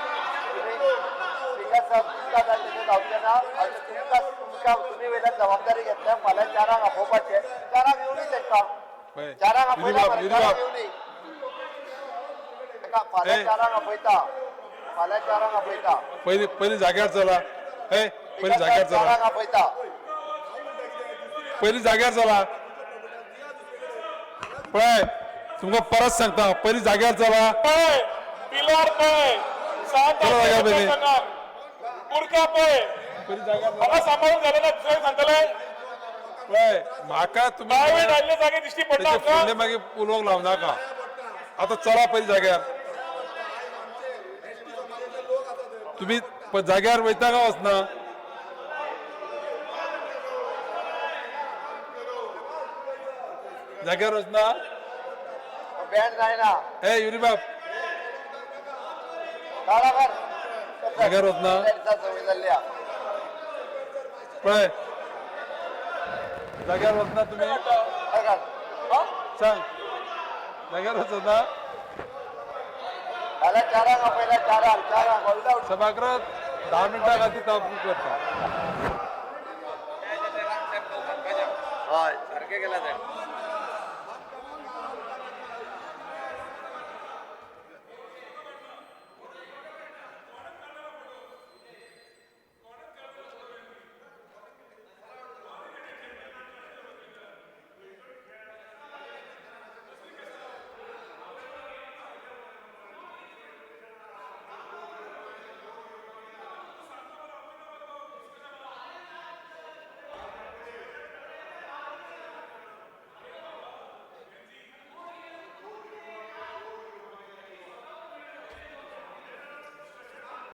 [SPEAKER 3] स्पीकर साहेब तुमकां जाय तशें जावचें ना तुमकां तुमी वयल्यान जबाबदारी घेतल्या फाल्यां 4 आपोवपाचें 4 येवनी तांकां 4 आपयल्या येवनी फाल्यां 4 आपयता फाल्यां 4 आपयता
[SPEAKER 1] पयलीं जाग्यार चला पयलीं जाग्यार चला
[SPEAKER 3] आपयता
[SPEAKER 1] पयलीं जाग्यार चला पळय तुमकां परत सांगता पयलीं जाग्यार चला
[SPEAKER 5] पिलार पळय
[SPEAKER 1] चला जाग्यार पयलीं
[SPEAKER 5] उरका पळय
[SPEAKER 1] पयलीं जाग्यार
[SPEAKER 5] म्हाका सांबाळून जालें ना दुसरें सांगतले
[SPEAKER 1] पळय म्हाका तुमी
[SPEAKER 5] प्रायवेट आयल्ले जागे दिश्टी पडटा
[SPEAKER 1] तेचे फुडलें मागीर उलोवंक लावं नाका. आतां चला पयलीं जाग्यार तुमी जाग्यार वयता काय वचना जाग्यार वचना
[SPEAKER 3] बँड जायना
[SPEAKER 1] ए युरी बाब जाग्यार वचना
[SPEAKER 3] संवय जाल्ल्या
[SPEAKER 1] पळय जाग्यार वचना तुमी सांग जाग्यार वचना
[SPEAKER 3] फाल्यां 4 आपयल्या 4
[SPEAKER 1] सभागृह 10 मिनटां खातीर तहकूब करता.
[SPEAKER 3] हय सारकें केला